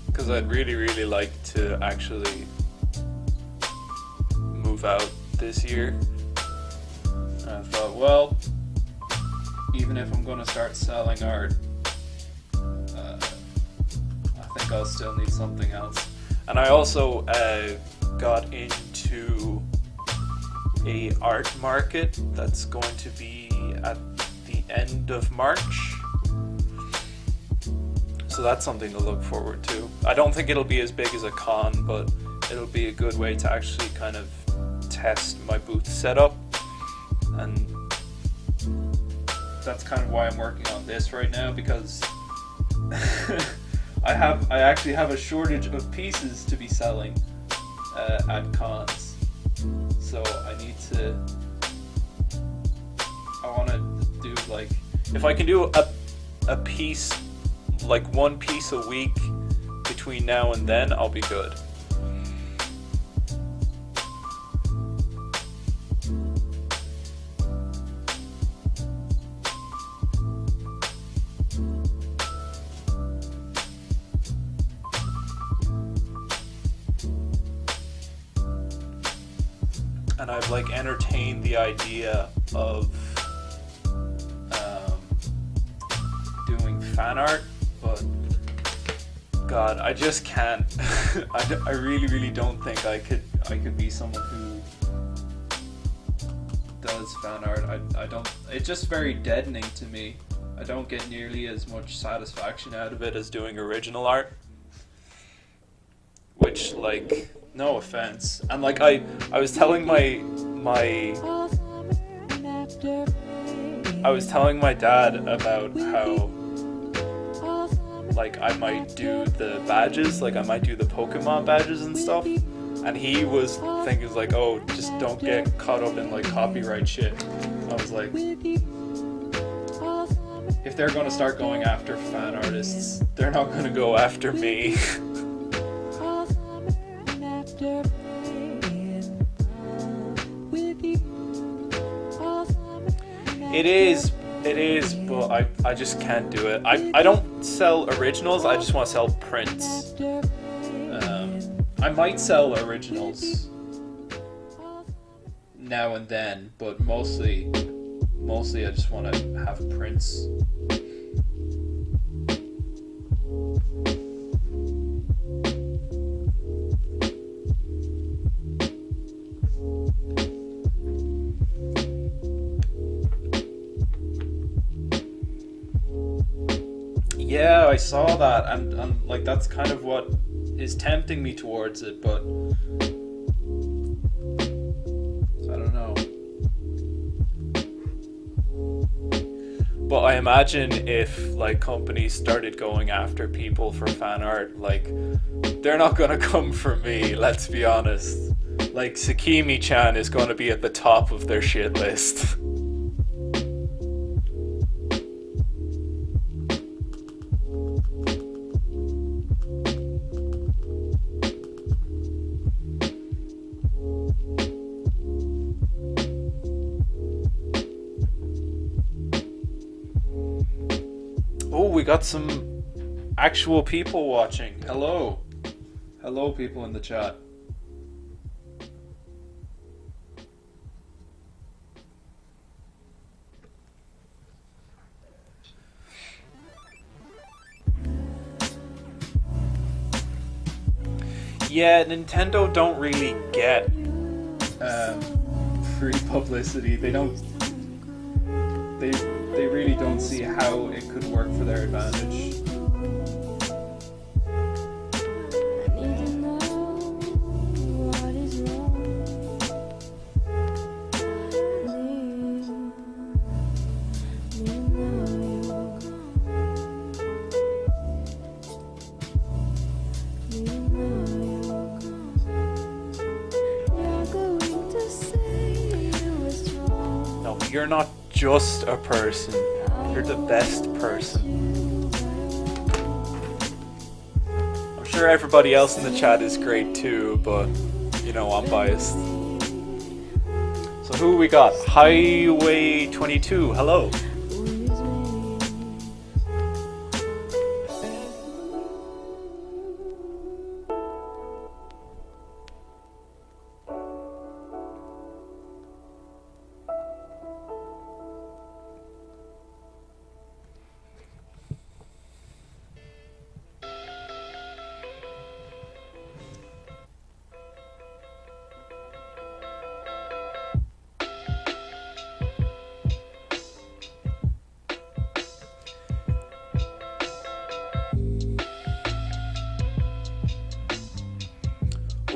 Because I'd really like to actually move out this year. And I thought, well, even if I'm going to start selling art, I think I'll still need something else. And I also got into a art market that's going to be at the end of March. So that's something to look forward to. I don't think it'll be as big as a con, but it'll be a good way to actually kind of test my booth setup. And that's kind of why I'm working on this right now, because I actually have a shortage of pieces to be selling at cons. So I want to do, like, if I can do a piece, like one piece a week between now and then, I'll be good. And I've like entertained the idea of doing fan art, but God, I just can't. I really don't think I could be someone who does fan art. I don't. It's just very deadening to me. I don't get nearly as much satisfaction out of it as doing original art. Which, like, no offense, and like I was telling my dad about how, like, I might do the badges, like I might do the Pokemon badges and stuff, and he was thinking like, oh, just don't get caught up in like copyright shit. I was like, if they're gonna start going after fan artists, they're not gonna go after me. It is, but I just can't do it. I don't sell originals, I just want to sell prints. I might sell originals now and then, but mostly I just want to have prints. Yeah, I saw that, and like that's kind of what is tempting me towards it, but I don't know. But I imagine if like companies started going after people for fan art, like they're not gonna come for me, let's be honest. Like Sakimi-chan is gonna be at the top of their shit list. Oh, we got some actual people watching. Hello. Hello, people in the chat. Yeah, Nintendo don't really get free publicity. They really don't see how it could work for their advantage. No, you're not just a person. You're the best person. I'm sure everybody else in the chat is great too, but you know, I'm biased. So who we got? Highway 22, hello.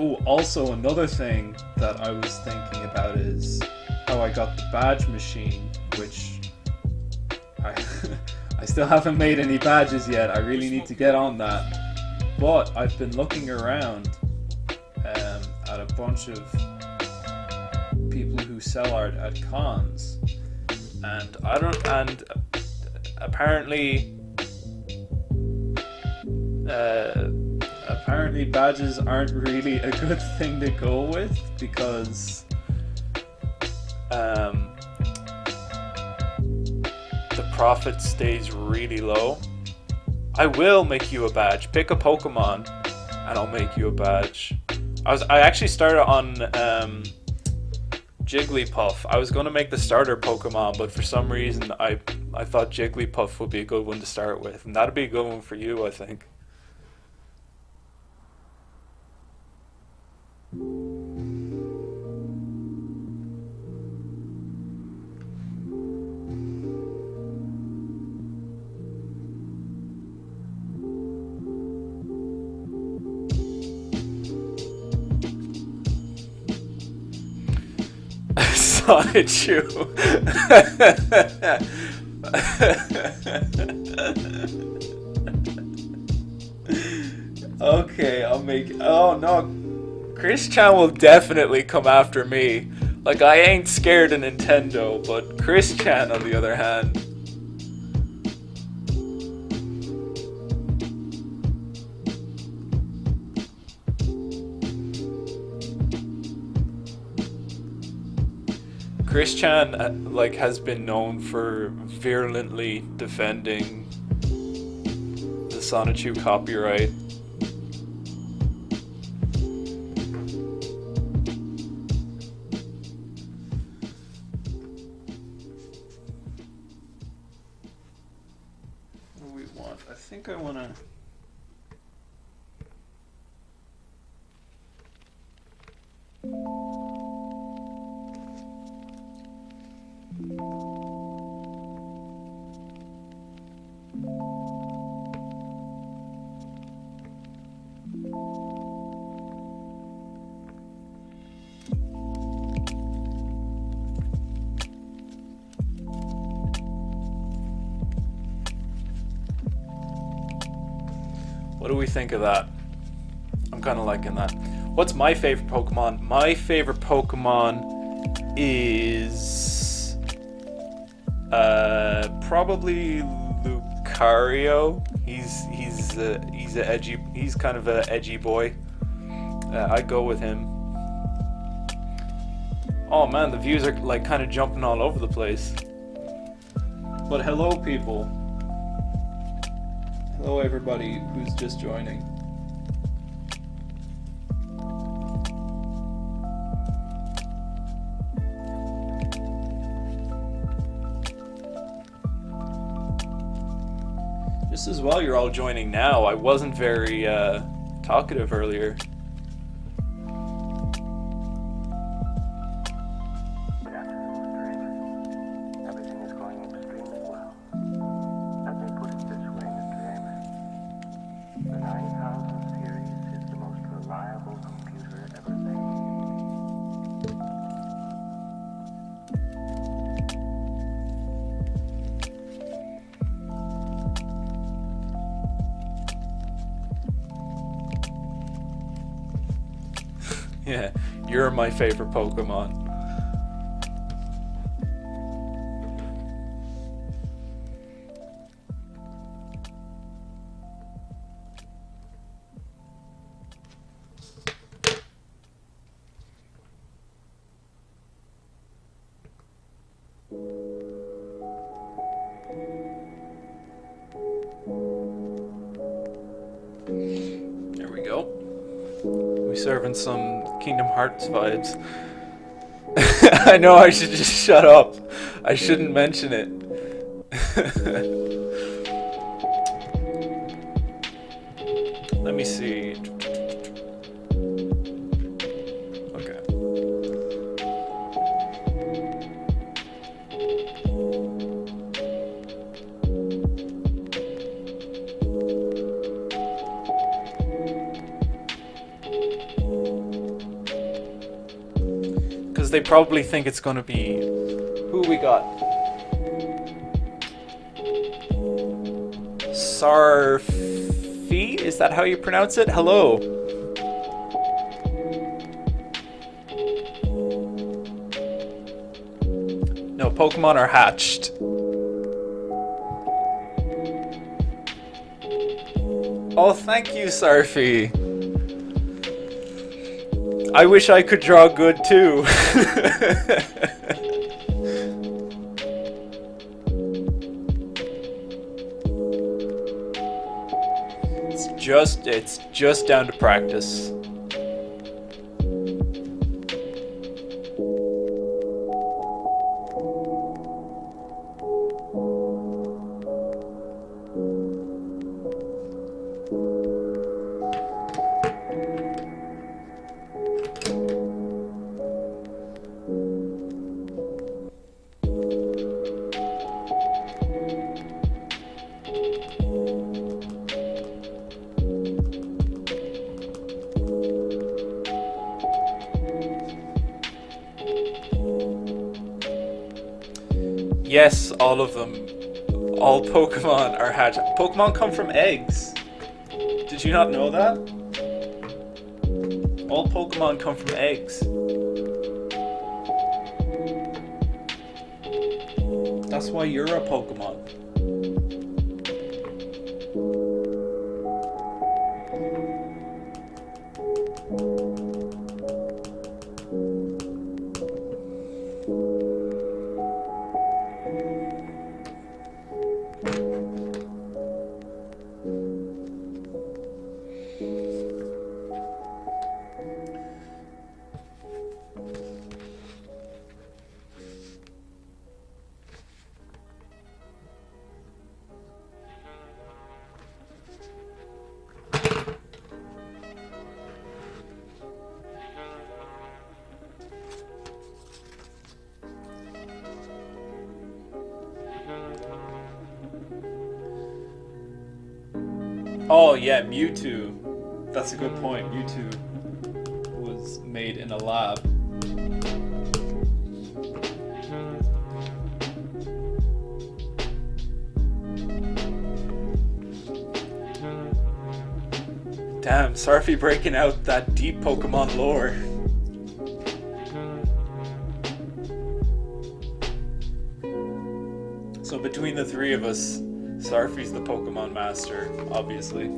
Oh, also another thing that I was thinking about is how I got the badge machine, which I I still haven't made any badges yet. I really need to get on that. But I've been looking around at a bunch of people who sell art at cons, and apparently badges aren't really a good thing to go with, because the profit stays really low. I will make you a badge. Pick a Pokemon and I'll make you a badge. I actually started on Jigglypuff. I was going to make the starter Pokemon, but for some reason I thought Jigglypuff would be a good one to start with, and that'd be a good one for you, I think. Sonichu. Okay, I'll make. Oh no, Chris Chan will definitely come after me. Like, I ain't scared of Nintendo, but Chris Chan, on the other hand. Chris Chan like has been known for virulently defending the Sonichu copyright. What do we want? I think I want to. What do we think of that? I'm kind of liking that. What's my favorite Pokemon? My favorite Pokemon is probably Lucario. He's kind of a edgy boy. I'd go with him. Oh man, the views are like kind of jumping all over the place. But hello, people. Hello everybody who's just joining. Just as well you're all joining now. I wasn't very talkative earlier. Everything is going extremely well. Let me put it this way, Mr. Amos. The 9000 series is the most reliable computer ever made. Yeah, you're my favorite Pokemon. There we go. We serving some Kingdom Hearts vibes. I know I should just shut up. I shouldn't mention it. Let me see. Okay. they probably think it's gonna be... Who we got? Sarfi? Is that how you pronounce it? Hello. No, Pokemon are hatched. Oh, thank you, Sarfi. I wish I could draw good too. It's just down to practice. Yes, all of them. All Pokemon are hatched. Pokemon come from eggs. Did you not know that? All Pokemon come from eggs. That's why you're a Pokemon. Oh yeah, Mewtwo. That's a good point. Mewtwo was made in a lab. Damn, Sarfi breaking out that deep Pokemon lore. So between the three of us, Sarfi's the Pokemon master, obviously.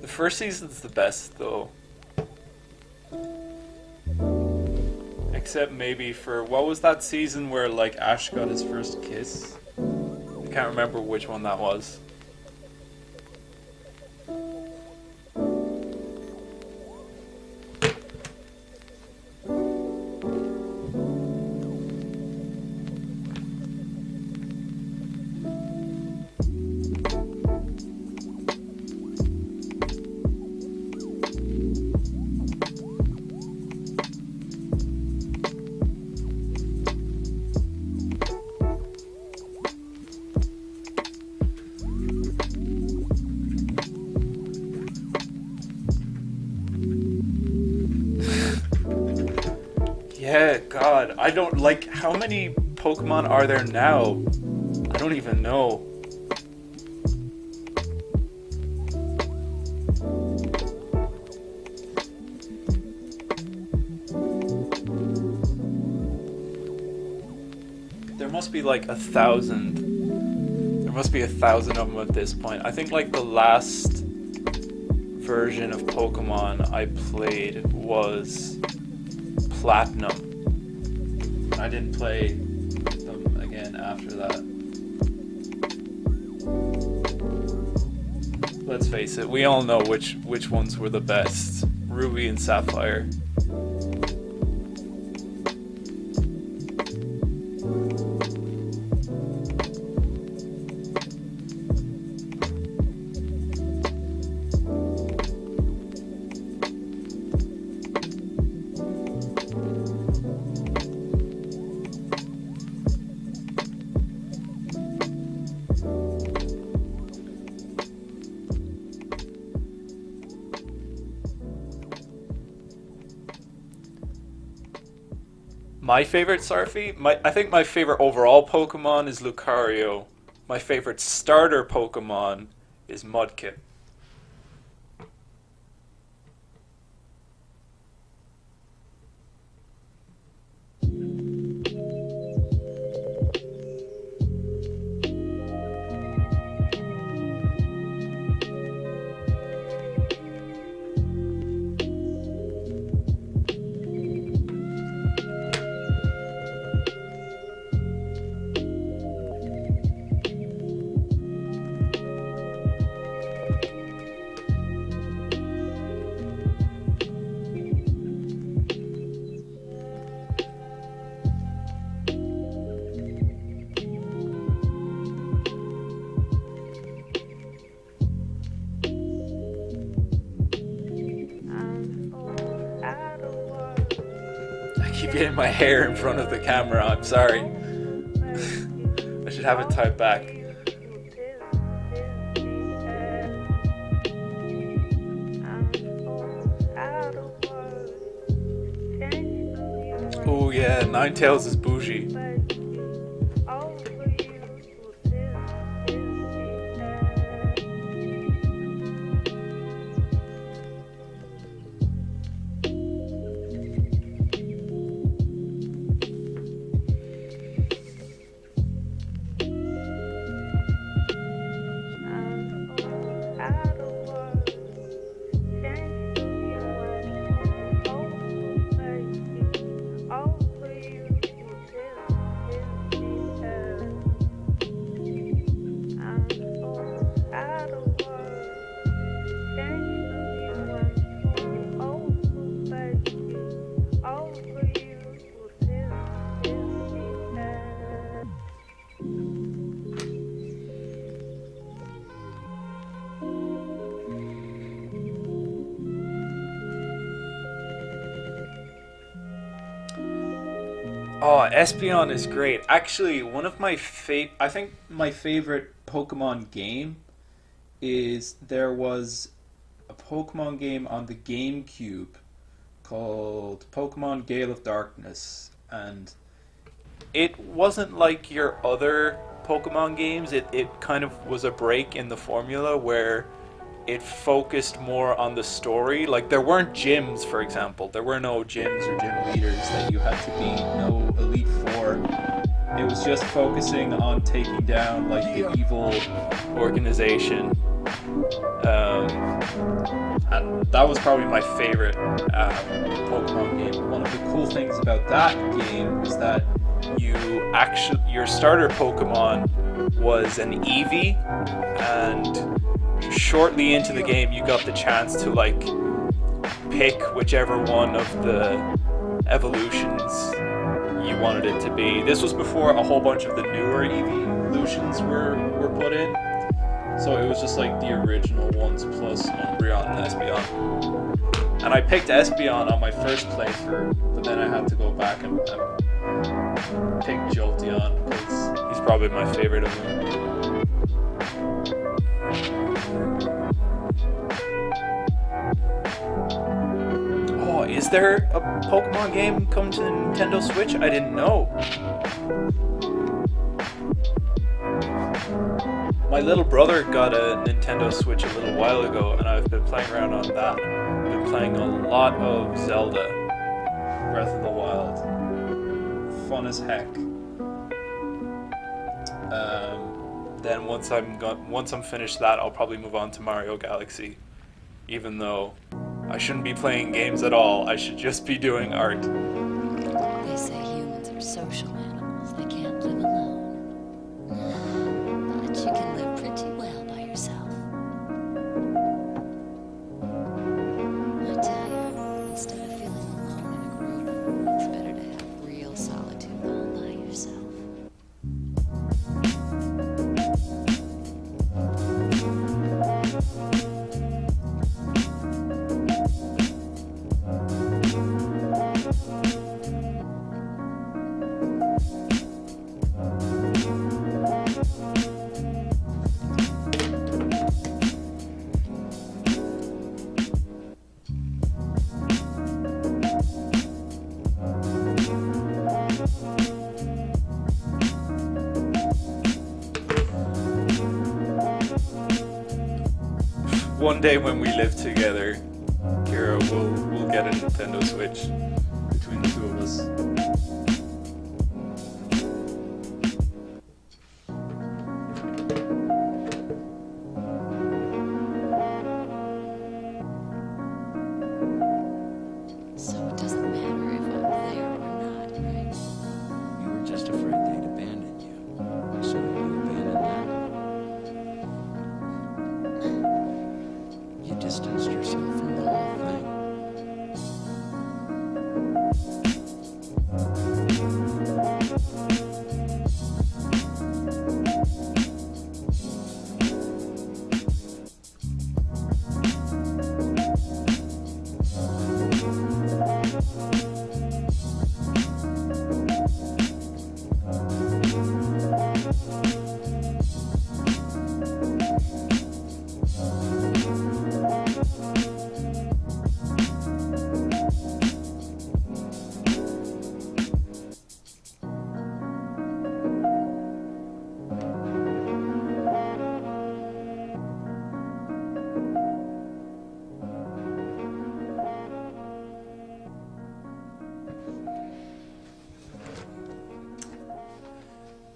The first season's the best, though. Except maybe for, what was that season where, like, Ash got his first kiss? I can't remember which one that was. Yeah, God, I don't, like, how many Pokemon are there now? I don't even know. must be like 1,000. There must be 1,000 of them at this point. I think like the last version of Pokemon I played was Platinum. I didn't play them again after that. Let's face it, we all know which ones were the best. Ruby and Sapphire. My favorite Sarfi? I think my favorite overall Pokemon is Lucario. My favorite starter Pokemon is Mudkip. Getting my hair in front of the camera, I'm sorry. I should have it tied back. Oh yeah, Ninetales is bougie. Oh, Espeon is great. Actually, one of my I think my favorite Pokemon game is there was a Pokemon game on the GameCube called Pokemon Gale of Darkness, and it wasn't like your other Pokemon games. It kind of was a break in the formula where it focused more on the story. Like, there weren't gyms, for example. There were no gyms or gym leaders that you had to beat, no Elite Four. It was just focusing on taking down, like, the evil organization. And that was probably my favorite Pokemon game. One of the cool things about that game was that your starter Pokemon was an Eevee, and shortly into the game you got the chance to like pick whichever one of the evolutions you wanted it to be. This was before a whole bunch of the newer evolutions were put in, so it was just like the original ones plus Umbreon and Espeon. And I picked Espeon on my first playthrough, but then I had to go back and pick Jolteon because he's probably my favorite of them. Oh, is there a Pokemon game coming to Nintendo Switch? I didn't know. My little brother got a Nintendo Switch a little while ago, and I've been playing around on that. I've been playing a lot of Zelda Breath of the Wild. Fun as heck. Then once I'm finished that, I'll probably move on to Mario Galaxy. Even though I shouldn't be playing games at all, I should just be doing art. They say humans are social animals. They can't live alone. But you can live pretty well by yourself. I tell you, instead of feeling alone in a group, it's better to have real solitude all by yourself. One day when we live together, Kira, we'll get a Nintendo Switch between the two of us. So it doesn't matter if I'm there or not, right? You were just afraid they'd abandon you. So you abandoned them. You distanced yourself from the whole thing.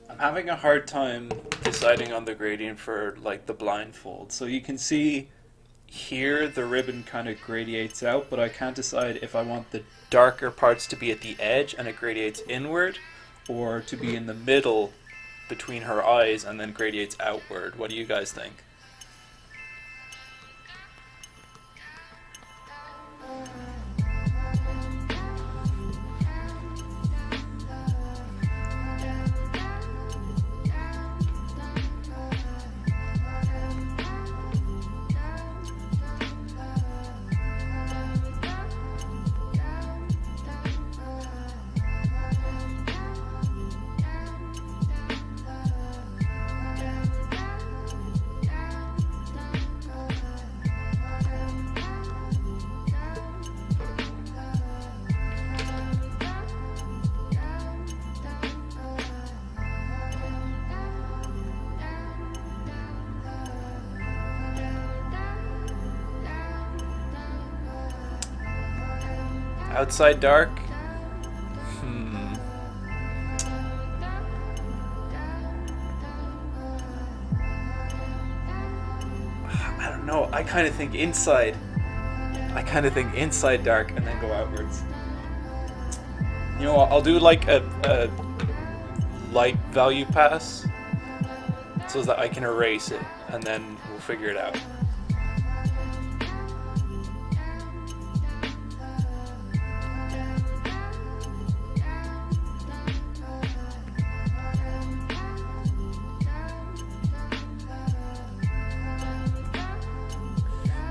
I'm having a hard time deciding on the gradient for like the blindfold. So you can see here the ribbon kind of gradiates out, but I can't decide if I want the darker parts to be at the edge and it gradiates inward, or to be in the middle between her eyes and then gradiates outward. What do you guys think? Outside dark? I don't know. I kind of think inside. I kind of think inside dark and then go outwards. You know what? I'll do like a light value pass so that I can erase it and then we'll figure it out.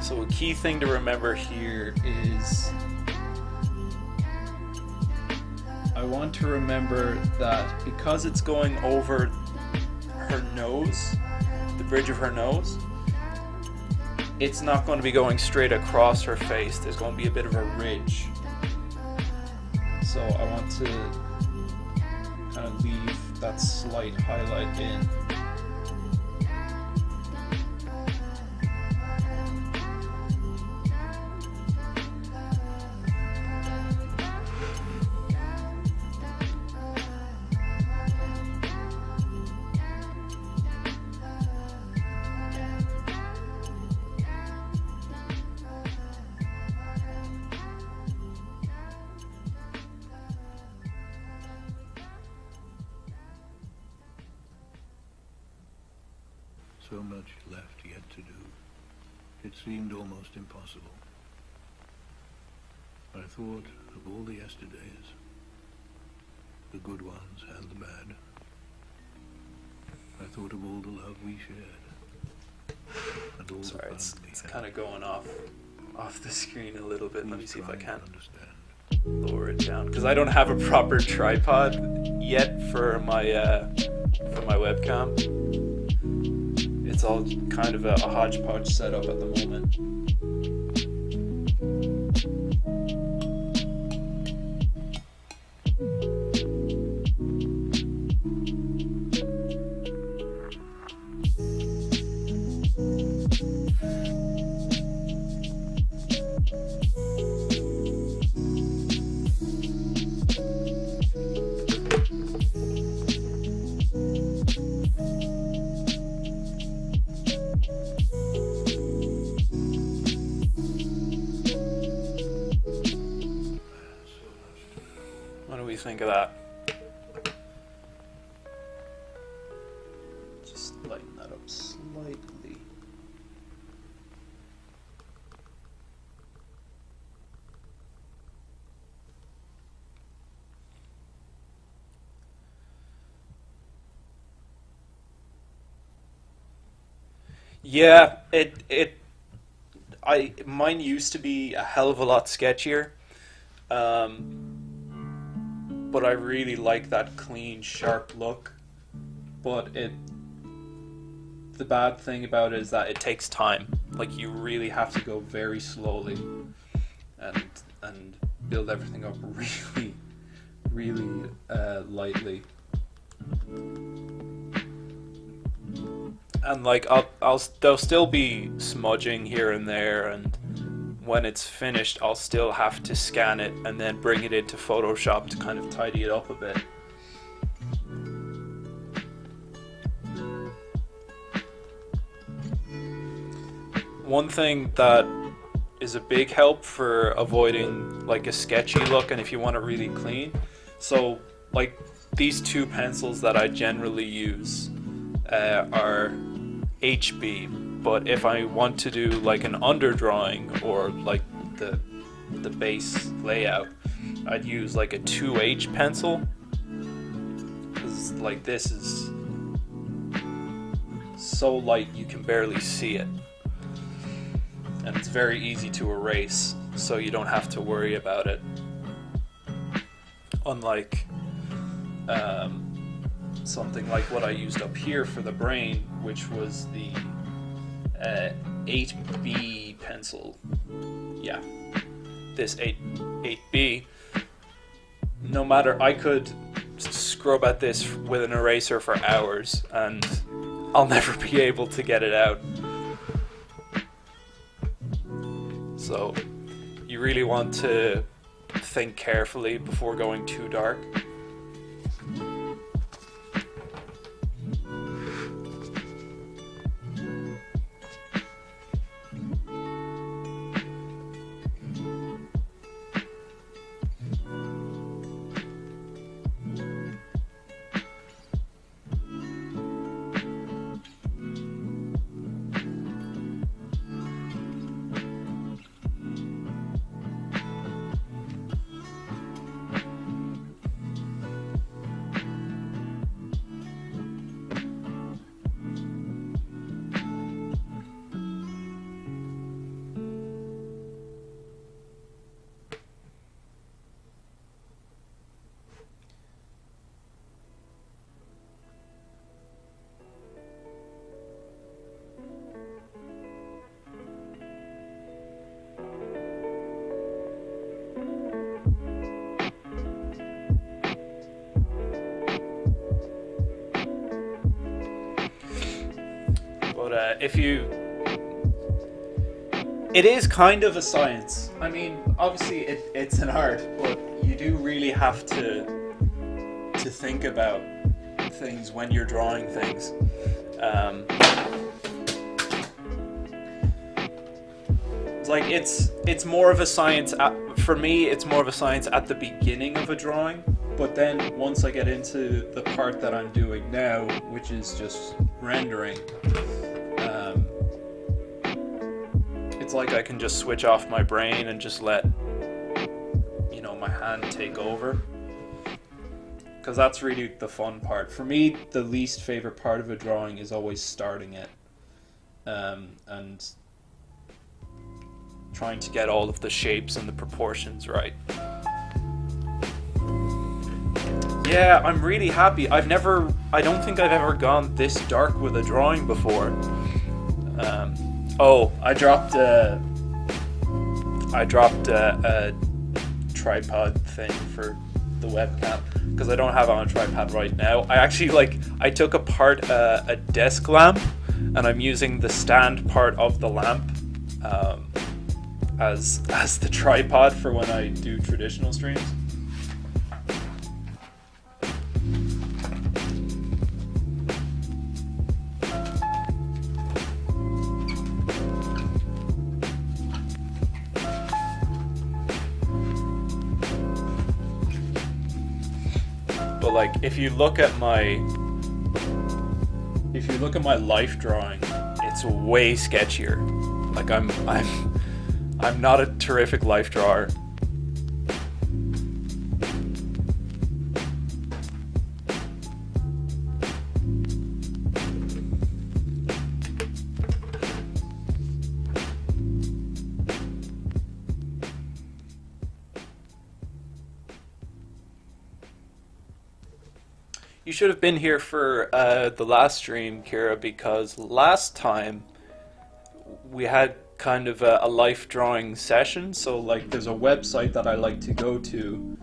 So a key thing to remember here is I want to remember that because it's going over her nose, the bridge of her nose, it's not going to be going straight across her face. There's going to be a bit of a ridge. So I want to kind of leave that slight highlight in. so much left yet to do. It seemed almost impossible. I thought of all the yesterdays, the good ones and the bad. I thought of all the love we shared. And all Sorry, the it's fun we had. kind of going off the screen a little bit. Let me see if I Trying can to understand. lower it down, because I don't have a proper tripod yet for my webcam. It's all kind of a hodgepodge setup at the moment. What do we think of that? Just lighten that up slightly. Yeah, mine used to be a hell of a lot sketchier. But I really like that clean, sharp look. But the bad thing about it is that it takes time. Like, you really have to go very slowly and build everything up really, really lightly. And like there'll still be smudging here and there, and when it's finished I'll still have to scan it and then bring it into Photoshop to kind of tidy it up a bit. One thing that is a big help for avoiding like a sketchy look, and if you want it really clean, so like these two pencils that I generally use are HB, but if I want to do like an underdrawing or like the base layout, I'd use like a 2H pencil, because like this is so light you can barely see it, and it's very easy to erase, so you don't have to worry about it, unlike something like what I used up here for the brain, which was the 8B pencil. Yeah, this 8B. No matter, I could scrub at this with an eraser for hours and I'll never be able to get it out. So you really want to think carefully before going too dark. It is kind of a science. I mean, obviously it's an art, but you do really have to think about things when you're drawing things. Like it's more of a science for me. It's more of a science at the beginning of a drawing, but then once I get into the part that I'm doing now, which is just rendering, it's like I can just switch off my brain and just let, you know, my hand take over. Because that's really the fun part. For me, the least favorite part of a drawing is always starting it. And trying to get all of the shapes and the proportions right. Yeah, I'm really happy. I don't think I've ever gone this dark with a drawing before. I dropped a tripod thing for the webcam because I don't have it on a tripod right now. I actually I took apart a desk lamp and I'm using the stand part of the lamp as the tripod for when I do traditional streams. But like, if you look at my life drawing, it's way sketchier. Like I'm not a terrific life drawer. You should have been here for the last stream, Kira, because last time we had kind of a life drawing session. So like there's a website that I like to go to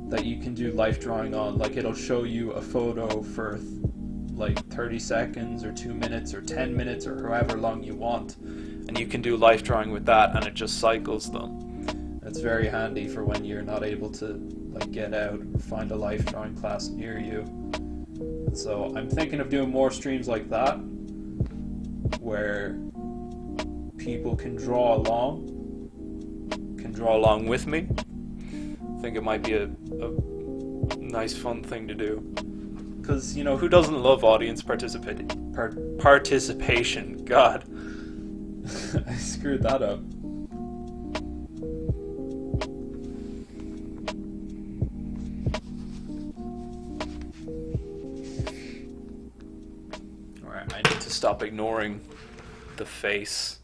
that you can do life drawing on. Like it'll show you a photo for like 30 seconds or 2 minutes or 10 minutes or however long you want. And you can do life drawing with that and it just cycles them. It's very handy for when you're not able to like get out or find a life drawing class near you. So I'm thinking of doing more streams like that where people can draw along with me. I think it might be a nice fun thing to do. Because, you know, who doesn't love audience participation? God. I screwed that up. Alright, I need to stop ignoring the face.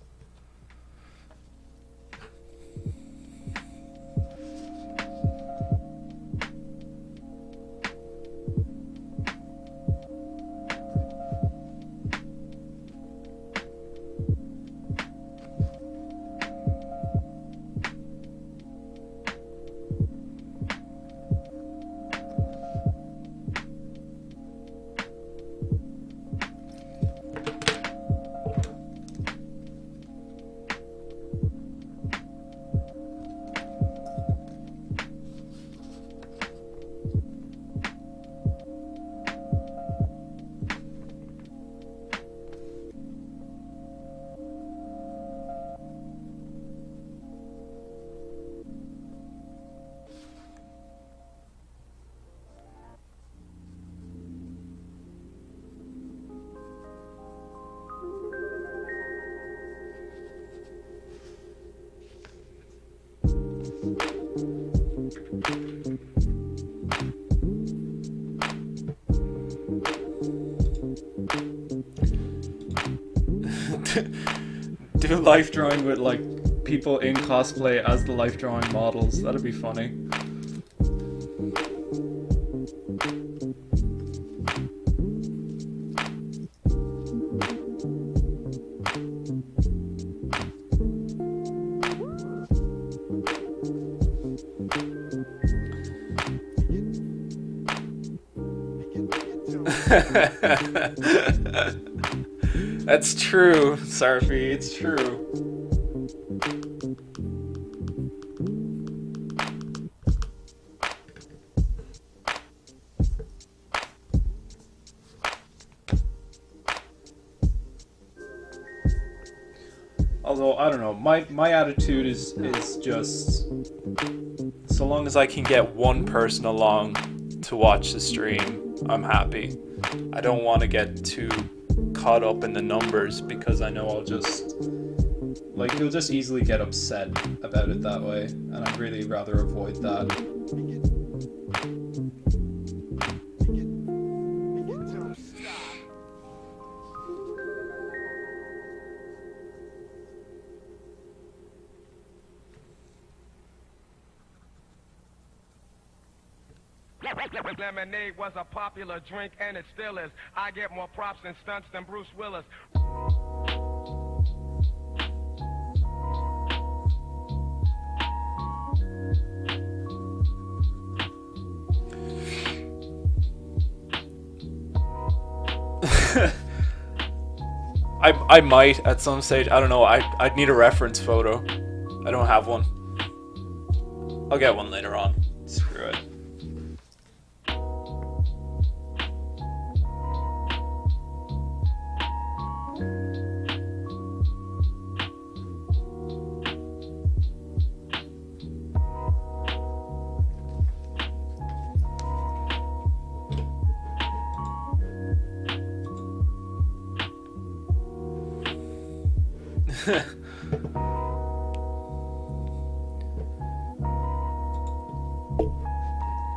Do life drawing with like people in cosplay as the life drawing models. That'd be funny. That's true, Sarfi, it's true. Although, I don't know, my attitude is just, so long as I can get one person along to watch the stream, I'm happy. I don't want to get too caught up in the numbers because I know I'll just, Like, he'll just easily get upset about it that way, and I'd really rather avoid that. Lemonade was a popular drink, and it still is. I get more props and stunts than Bruce Willis. I might at some stage. I don't know. I'd need a reference photo. I don't have one. I'll get one later on. Screw it.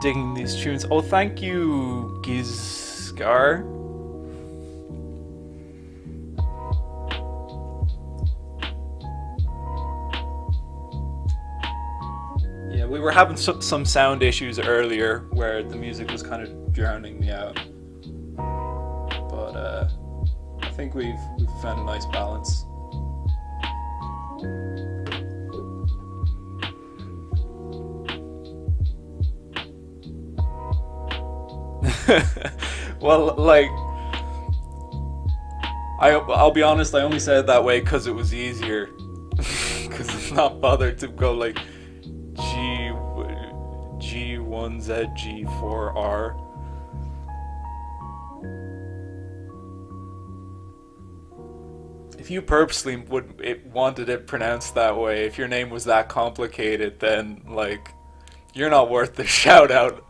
Digging these tunes. Oh, thank you, Gizgar. Yeah, we were having some sound issues earlier where the music was kind of drowning me out. But I think we've found a nice balance. Well, like, I'll be honest, I only said it that way because it was easier. Because I'm not bothered to go like G1Z G4R. If you purposely wanted it pronounced that way, if your name was that complicated, then like you're not worth the shout out.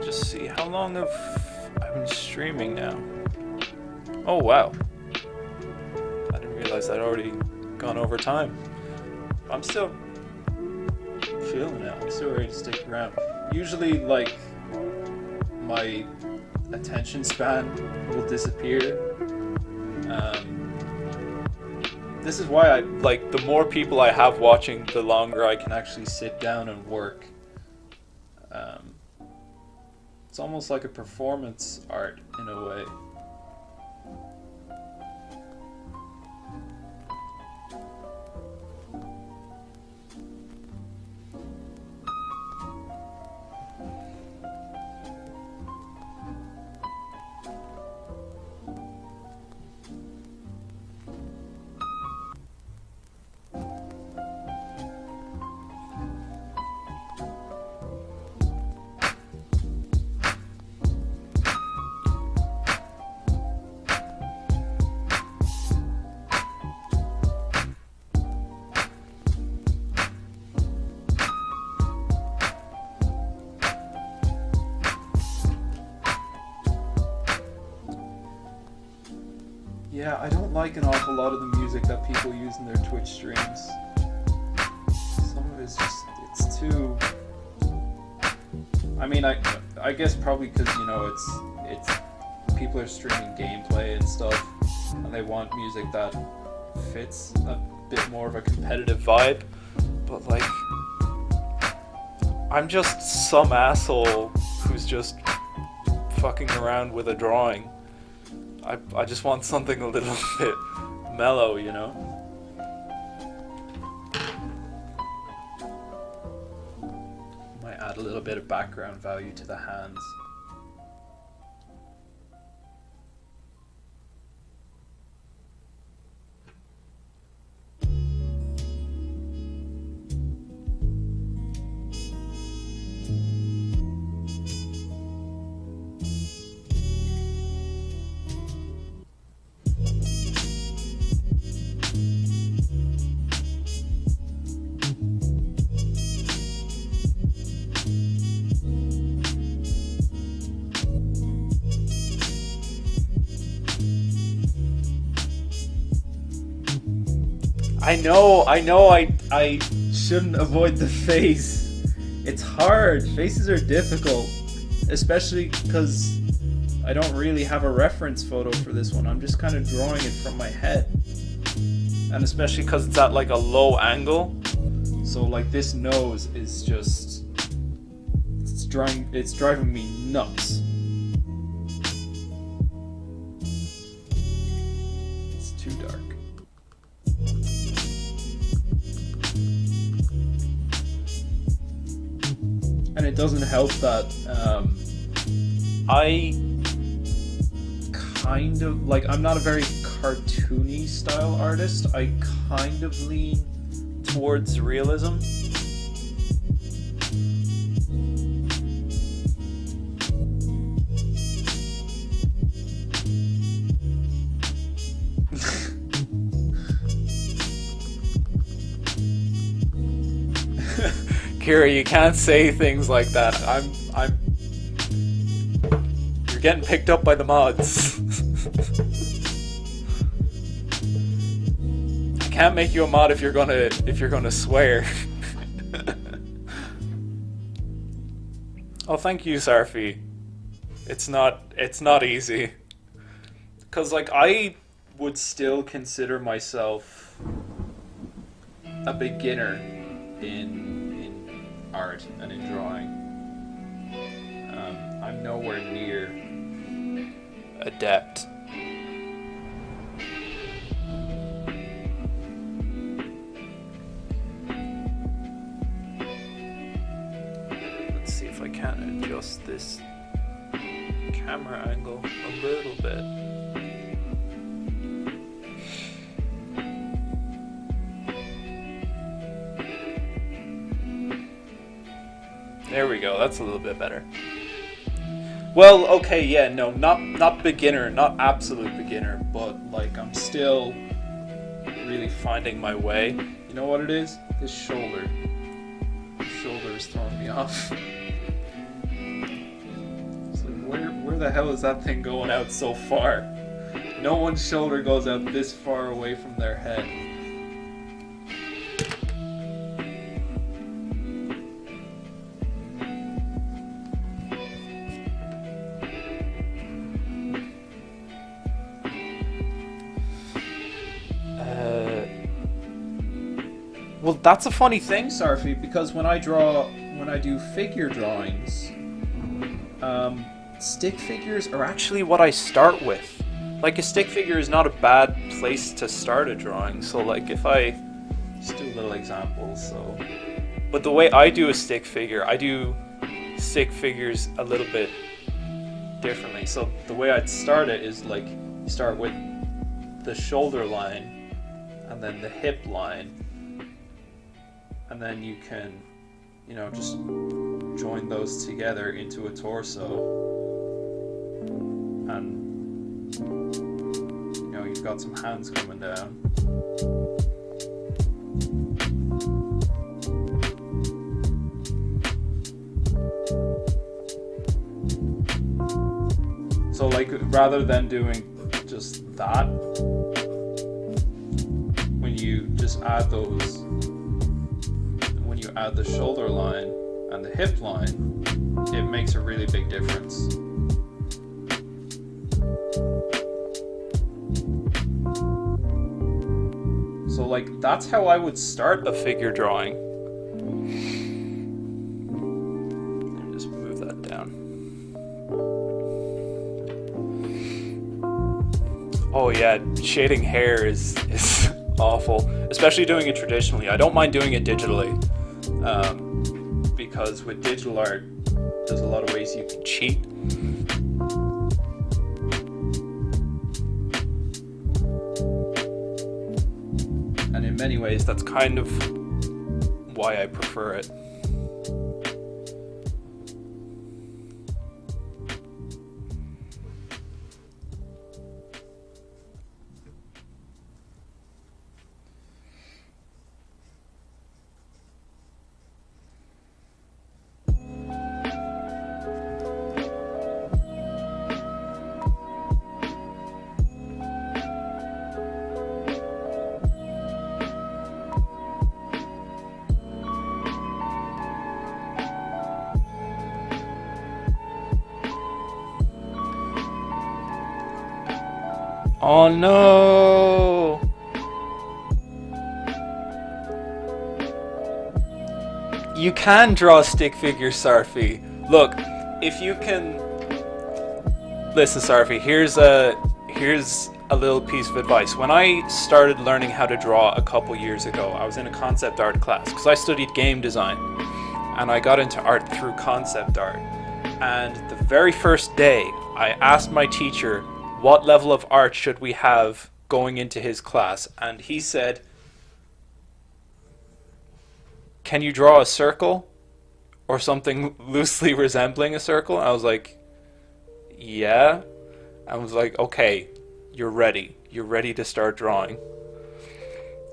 See how long have I been streaming now? Oh wow, I didn't realize I'd already gone over time. I'm still feeling it. I'm still ready to stick around. Usually, like, my attention span will disappear. This is why the more people I have watching, the longer I can actually sit down and work. It's almost like a performance art in a way. Yeah, I don't like an awful lot of the music that people use in their Twitch streams. Some of it's just, it's too... I mean, I guess probably because, you know, it's people are streaming gameplay and stuff, and they want music that fits a bit more of a competitive vibe, but like, I'm just some asshole who's just fucking around with a drawing. I just want something a little bit mellow, you know? Might add add a little bit of background value to the hands. I know I shouldn't avoid the face. It's hard. Faces are difficult. Especially because I don't really have a reference photo for this one. I'm just kind of drawing it from my head. And especially because it's at like a low angle. So like this nose is just... It's driving me nuts. It's too dark. And it doesn't help that I kind of like, I'm not a very cartoony style artist. I kind of lean towards realism. Kira, you can't say things like that. You're getting picked up by the mods. I can't make you a mod if you're gonna swear. Oh, thank you, Sarfi. It's not easy. 'Cause like I would still consider myself a beginner in art and in drawing. I'm nowhere near adept. Let's see if I can adjust this camera angle a little bit. There we go, that's a little bit better. Well, okay, yeah, no, not beginner, not absolute beginner, but like I'm still really finding my way. You know what it is? This shoulder. This shoulder is throwing me off. So where the hell is that thing going out so far? No one's shoulder goes out this far away from their head. Well, that's a funny thing, Sarfi, because when I do figure drawings, stick figures are actually what I start with. Like, a stick figure is not a bad place to start a drawing. So, like, if I just do a little example, so... But the way I do a stick figure, I do stick figures a little bit differently. So the way I'd start it is, like, you start with the shoulder line, and then the hip line, and then you can, you know, just join those together into a torso. And, you know, you've got some hands coming down. So, like, rather than doing just that, when you just add those, when you add the shoulder line and the hip line, it makes a really big difference. So, like, that's how I would start a figure drawing. Just move that down. Oh yeah, shading hair is awful, especially doing it traditionally. I don't mind doing it digitally, because because with digital art, there's a lot of ways you can cheat. And in many ways, that's kind of why I prefer it. Oh no! You can draw stick figures, Sarfi. Look, if you can... Listen, Sarfi, here's a little piece of advice. When I started learning how to draw a couple years ago, I was in a concept art class, because I studied game design, and I got into art through concept art. And the very first day, I asked my teacher, what level of art should we have going into his class? And he said, can you draw a circle or something loosely resembling a circle? And I was like, yeah. I was like, okay, you're ready to start drawing.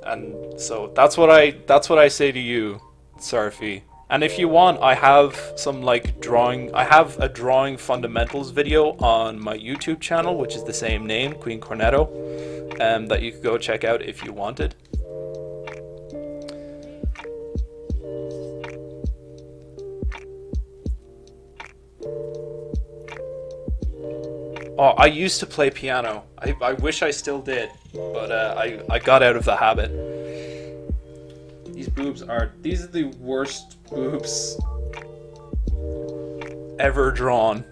And so that's what I say to you, Sarfi. And if you want, I have some I have a drawing fundamentals video on my YouTube channel, which is the same name, Queen Cornetto, that you could go check out if you wanted. Oh, I used to play piano. I wish I still did, but I got out of the habit. These are the worst boobs ever drawn.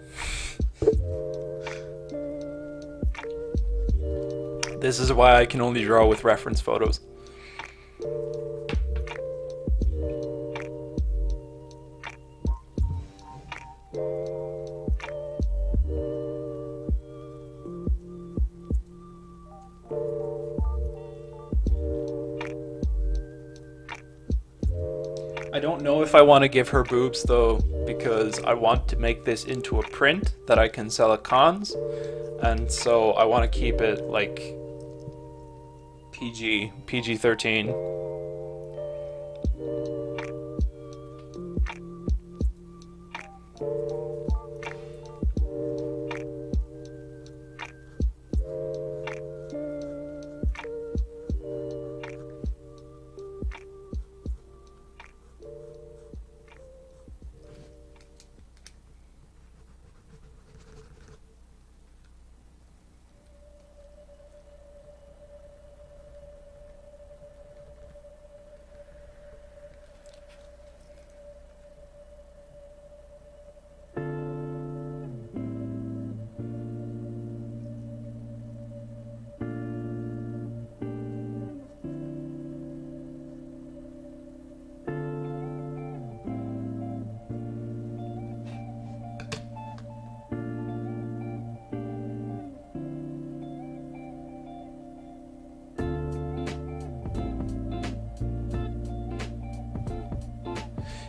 This is why I can only draw with reference photos. I don't know if I want to give her boobs though, because I want to make this into a print that I can sell at cons, and so I want to keep it like PG-13.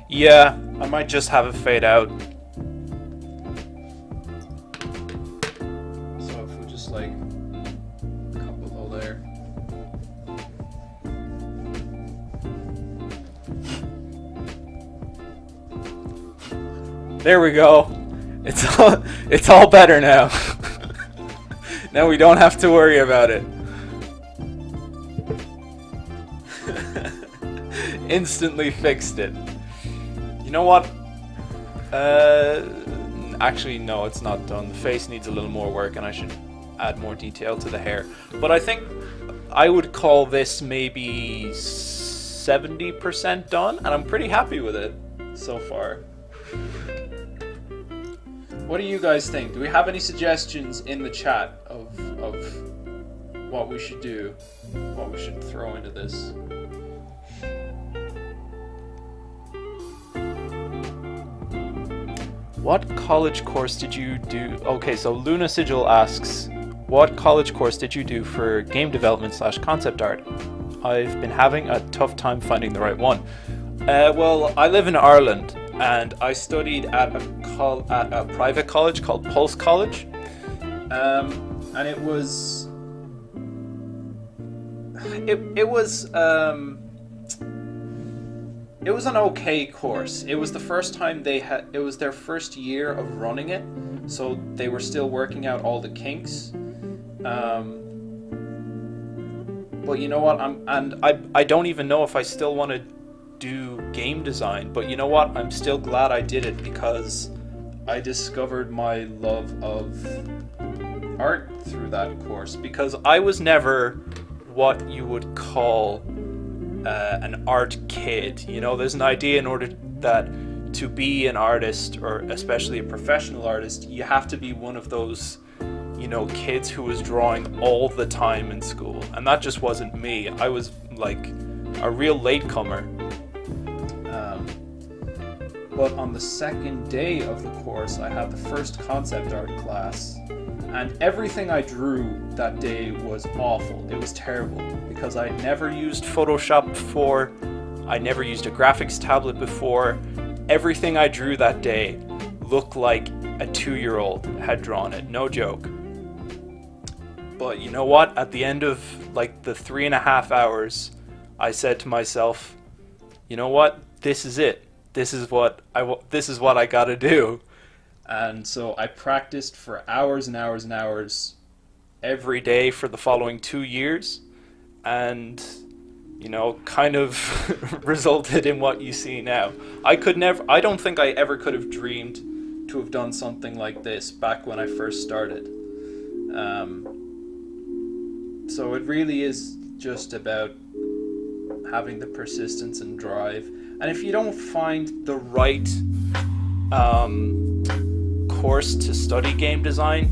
Yeah, I might just have it fade out. So if we just like a couple there. There we go. It's all better now. Now we don't have to worry about it. Instantly fixed it. You know what? Actually, no, it's not done. The face needs a little more work, and I should add more detail to the hair. But I think I would call this maybe 70% done, and I'm pretty happy with it so far. What do you guys think? Do we have any suggestions in the chat of what we should do? What we should throw into this? What college course did you do? Okay, so Luna Sigil asks, what college course did you do for game development / concept art? I've been having a tough time finding the right one. Well, I live in Ireland, and I studied at a private college called Pulse College, and it was an okay course. It was the first time it was their first year of running it, so they were still working out all the kinks. But you know what? I don't even know if I still want to do game design. But you know what? I'm still glad I did it, because I discovered my love of art through that course. Because I was never what you would call an art kid. You know, there's an idea in order that to be an artist, or especially a professional artist, you have to be one of those, you know, kids who was drawing all the time in school. And that just wasn't me. I was like a real latecomer. But on the second day of the course, I had the first concept art class, and everything I drew that day was awful. It was terrible, because I never used Photoshop before. I never used a graphics tablet before. Everything I drew that day looked like a 2-year-old had drawn it. No joke. But you know what? At the end of like the 3.5 hours, I said to myself, you know what? This is it. This is what I gotta do. And so I practiced for hours and hours and hours every day for the following 2 years, and you know, kind of resulted in what you see now. I don't think I ever could have dreamed to have done something like this back when I first started. So it really is just about having the persistence and drive. And if you don't find the right course to study game design,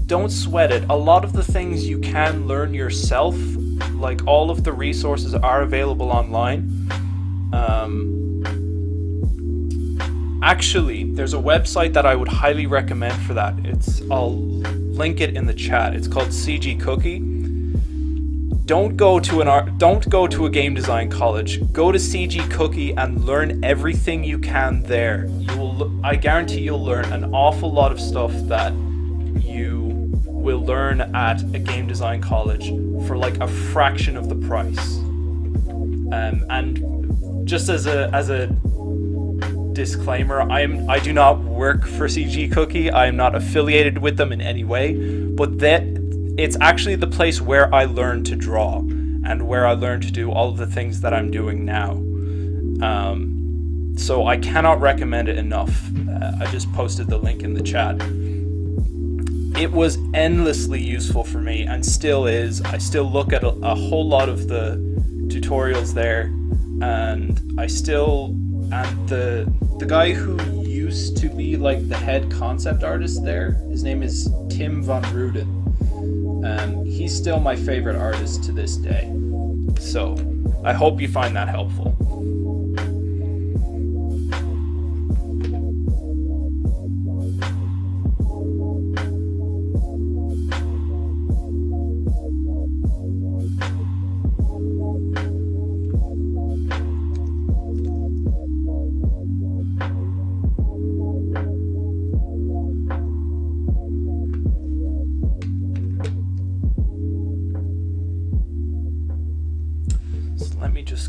don't sweat it. A lot of the things you can learn yourself, like all of the resources are available online. Actually, there's a website that I would highly recommend for that. I'll link it in the chat. It's called CG Cookie. Don't go to a game design college. Go to CG Cookie and learn everything you can there. I guarantee you'll learn an awful lot of stuff that you will learn at a game design college for like a fraction of the price. And just as a disclaimer, I do not work for CG Cookie. I am not affiliated with them in any way, but it's actually the place where I learned to draw and where I learned to do all of the things that I'm doing now. So I cannot recommend it enough. I just posted the link in the chat. It was endlessly useful for me, and still is. I still look at a whole lot of the tutorials there, and the guy who used to be like the head concept artist there, his name is Tim Van Ruden. He's still my favorite artist to this day. So I hope you find that helpful.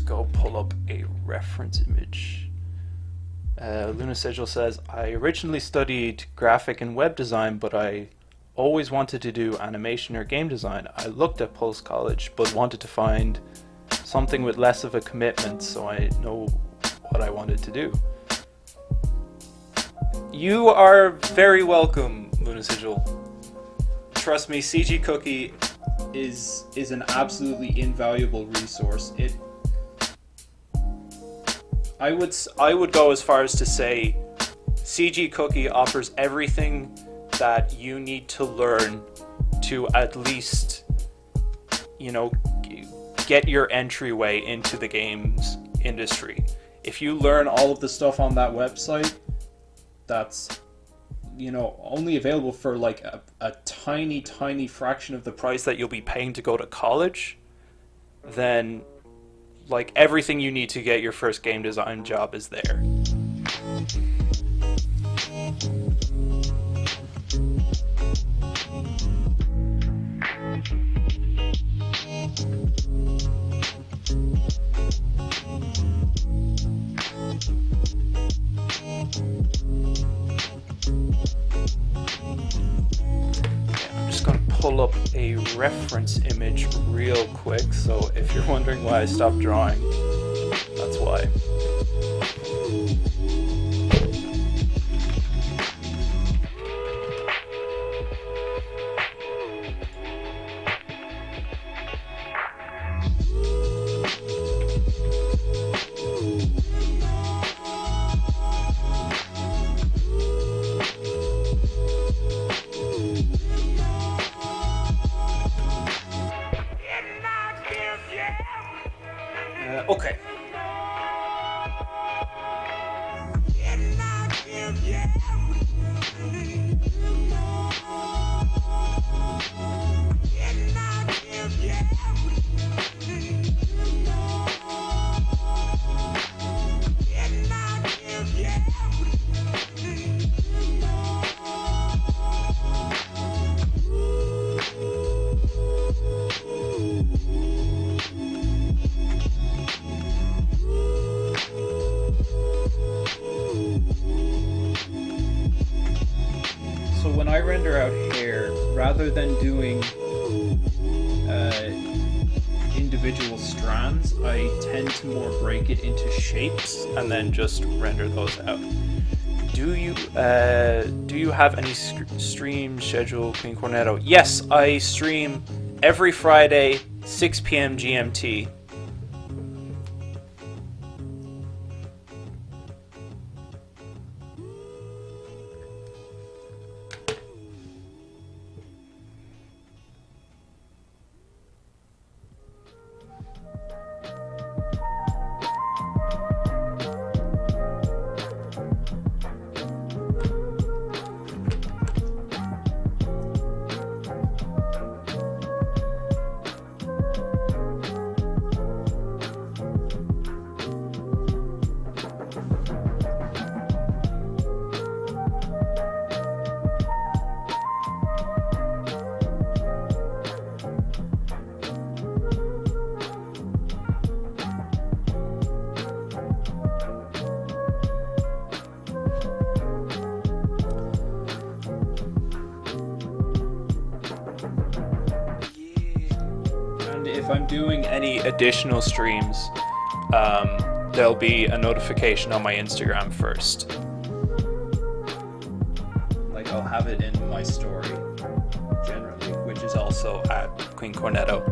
Go pull up a reference image. Luna Sigil says, I originally studied graphic and web design, but I always wanted to do animation or game design. I looked at Pulse College, but wanted to find something with less of a commitment, so I know what I wanted to do. You are very welcome, Luna Sigil. Trust me, CG Cookie is an absolutely invaluable resource. I would go as far as to say CG Cookie offers everything that you need to learn to at least, you know, get your entryway into the games industry. If you learn all of the stuff on that website, that's, you know, only available for like a tiny fraction of the price that you'll be paying to go to college, then like everything you need to get your first game design job is there. I'm just going to pull up a reference image real quick, so if you're wondering why I stopped drawing, that's why. Okay. So when I render out hair, rather than doing individual strands, I tend to more break it into shapes and then just render those out. Do you have any stream schedule, Queen Cornetto? Yes, I stream every Friday, 6 p.m. GMT. If I'm doing any additional streams, there'll be a notification on my Instagram first. Like, I'll have it in my story, generally, which is also at Queen Cornetto.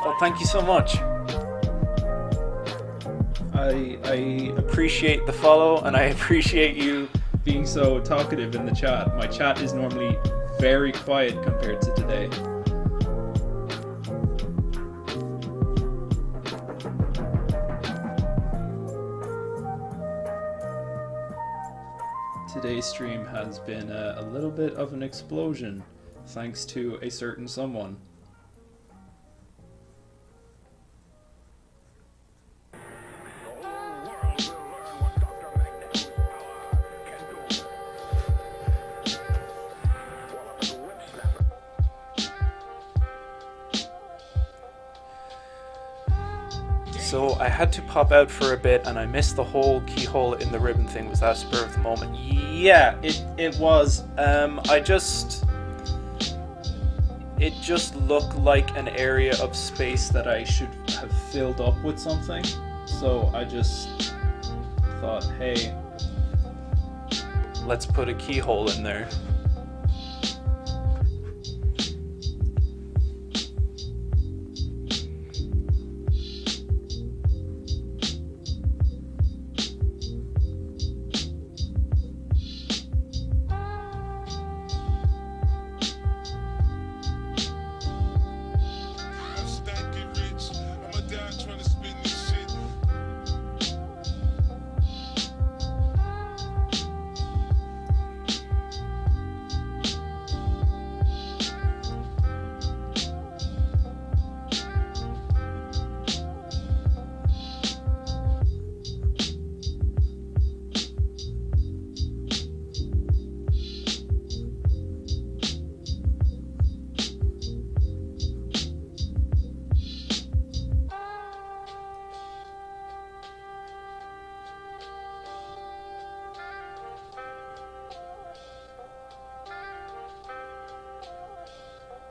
Well, thank you so much. I appreciate the follow, and I appreciate you being so talkative in the chat. My chat is normally very quiet compared to today. Today's stream has been a little bit of an explosion, thanks to a certain someone. So I had to pop out for a bit, and I missed the whole keyhole in the ribbon thing. Was that spur of the moment? Yeah, it was. It just looked like an area of space that I should have filled up with something. So I just thought, hey, let's put a keyhole in there.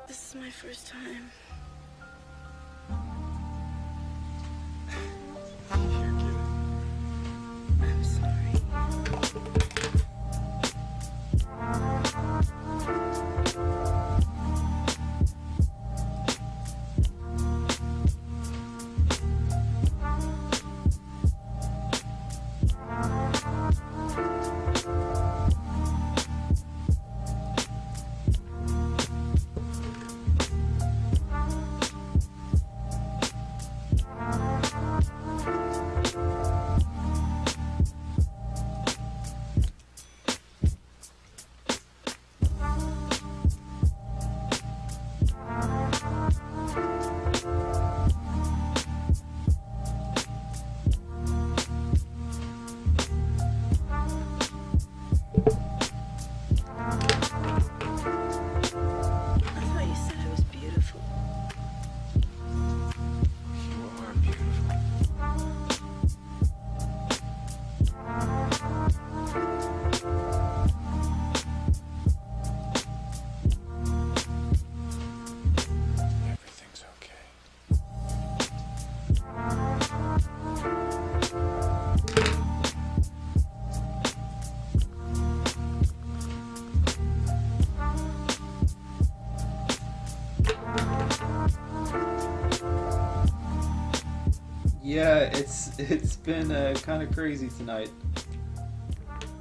This is my first time. I'm sorry. Yeah, it's been kind of crazy tonight,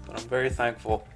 but I'm very thankful.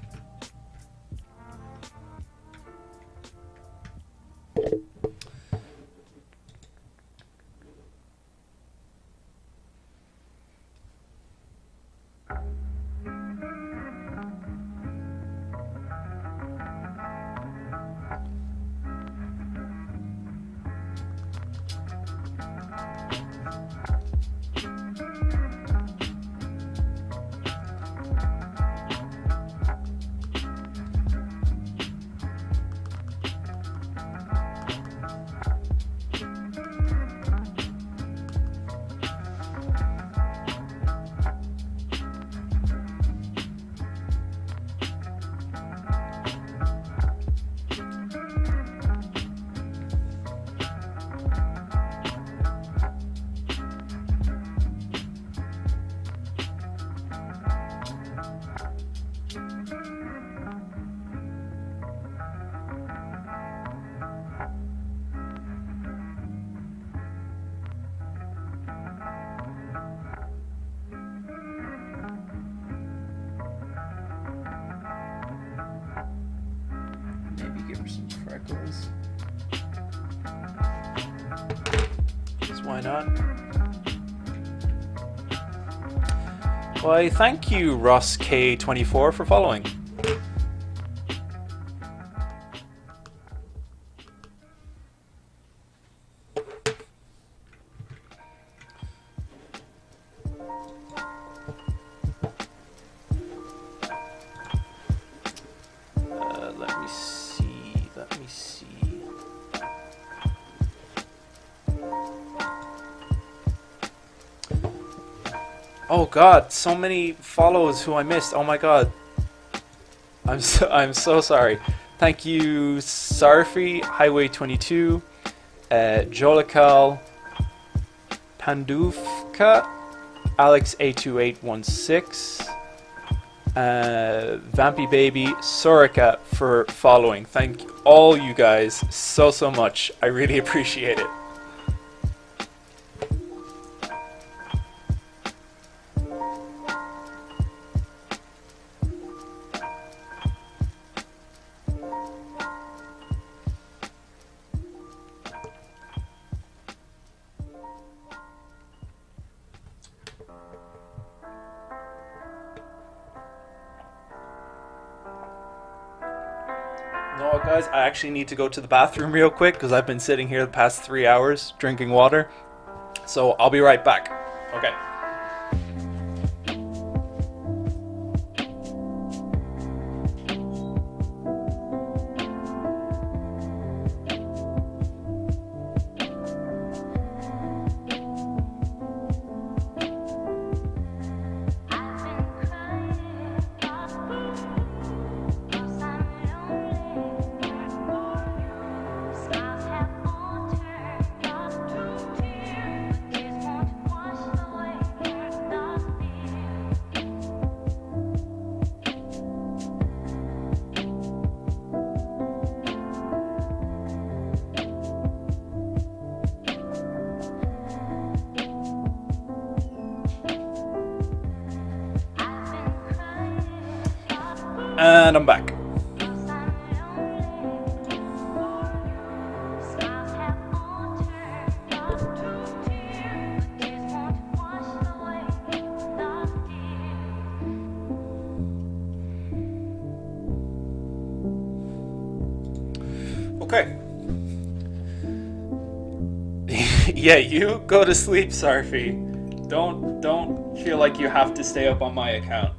freckles. Because why not? Why, thank you, Ross K24, for following. Let me see. Oh god, so many follows who I missed. Oh my god. I'm so sorry. Thank you, Sarfi, Highway 22, Jolikal, Pandufka, Alex82816, Vampy Baby, Sorika for following. Thank all you guys so much. I really appreciate it. No, guys, I actually need to go to the bathroom real quick because I've been sitting here the past 3 hours drinking water. So I'll be right back. Okay. And I'm back. Okay. Yeah, you go to sleep, Sarfi. Don't feel like you have to stay up on my account.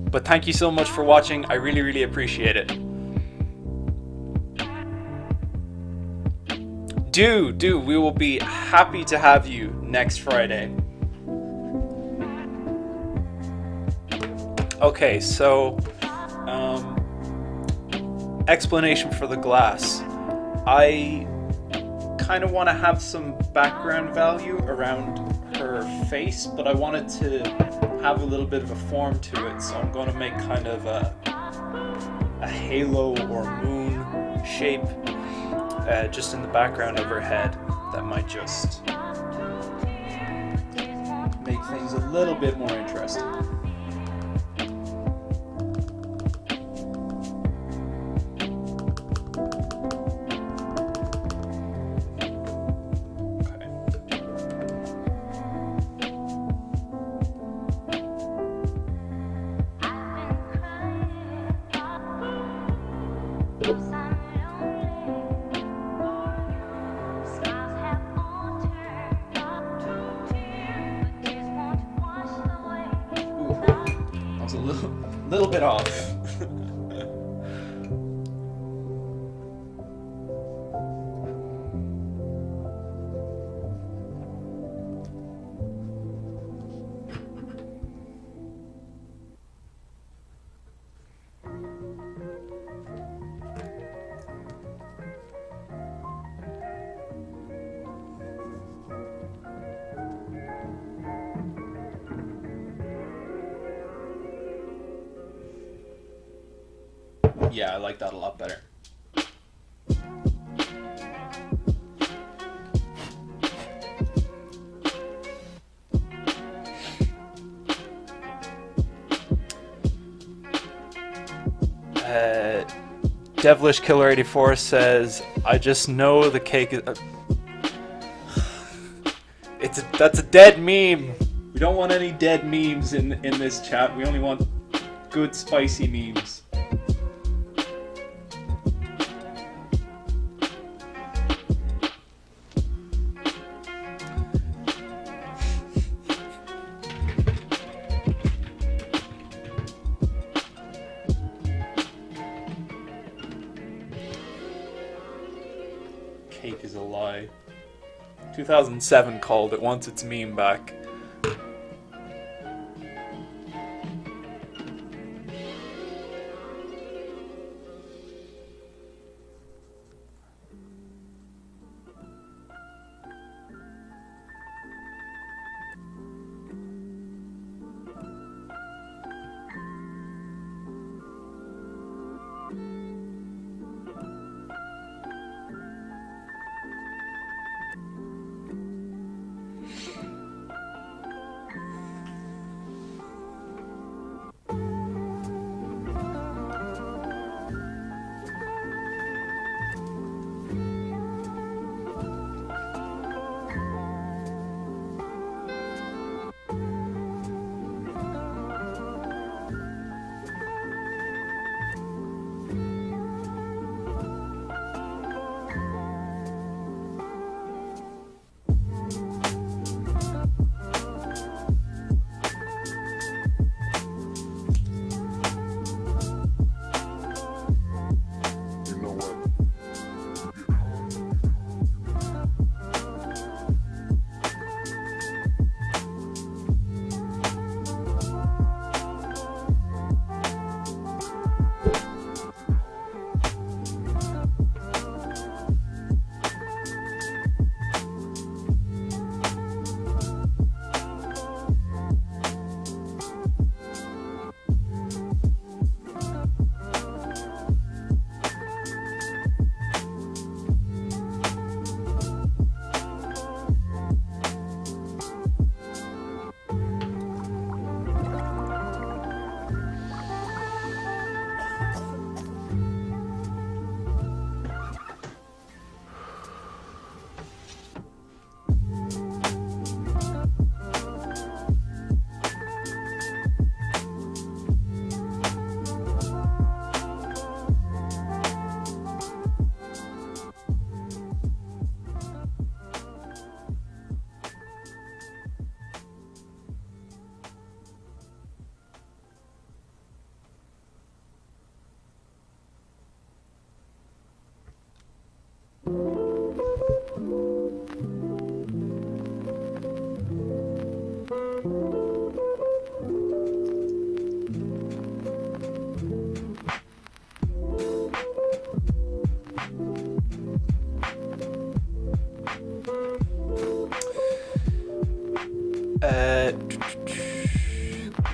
But thank you so much for watching. I really appreciate it. Do. We will be happy to have you next Friday. Okay, so explanation for the glass. I kind of want to have some background value around her face, but I wanted to have a little bit of a form to it, so I'm going to make kind of a halo or moon shape just in the background of her head that might just make things a little bit more interesting. Little bit off. Yeah, I like that a lot better. Devilish Killer 84 says, "I just know the cake is." That's a dead meme. We don't want any dead memes in this chat. We only want good spicy memes. Cake is a lie. 2007 called it, wants its meme back.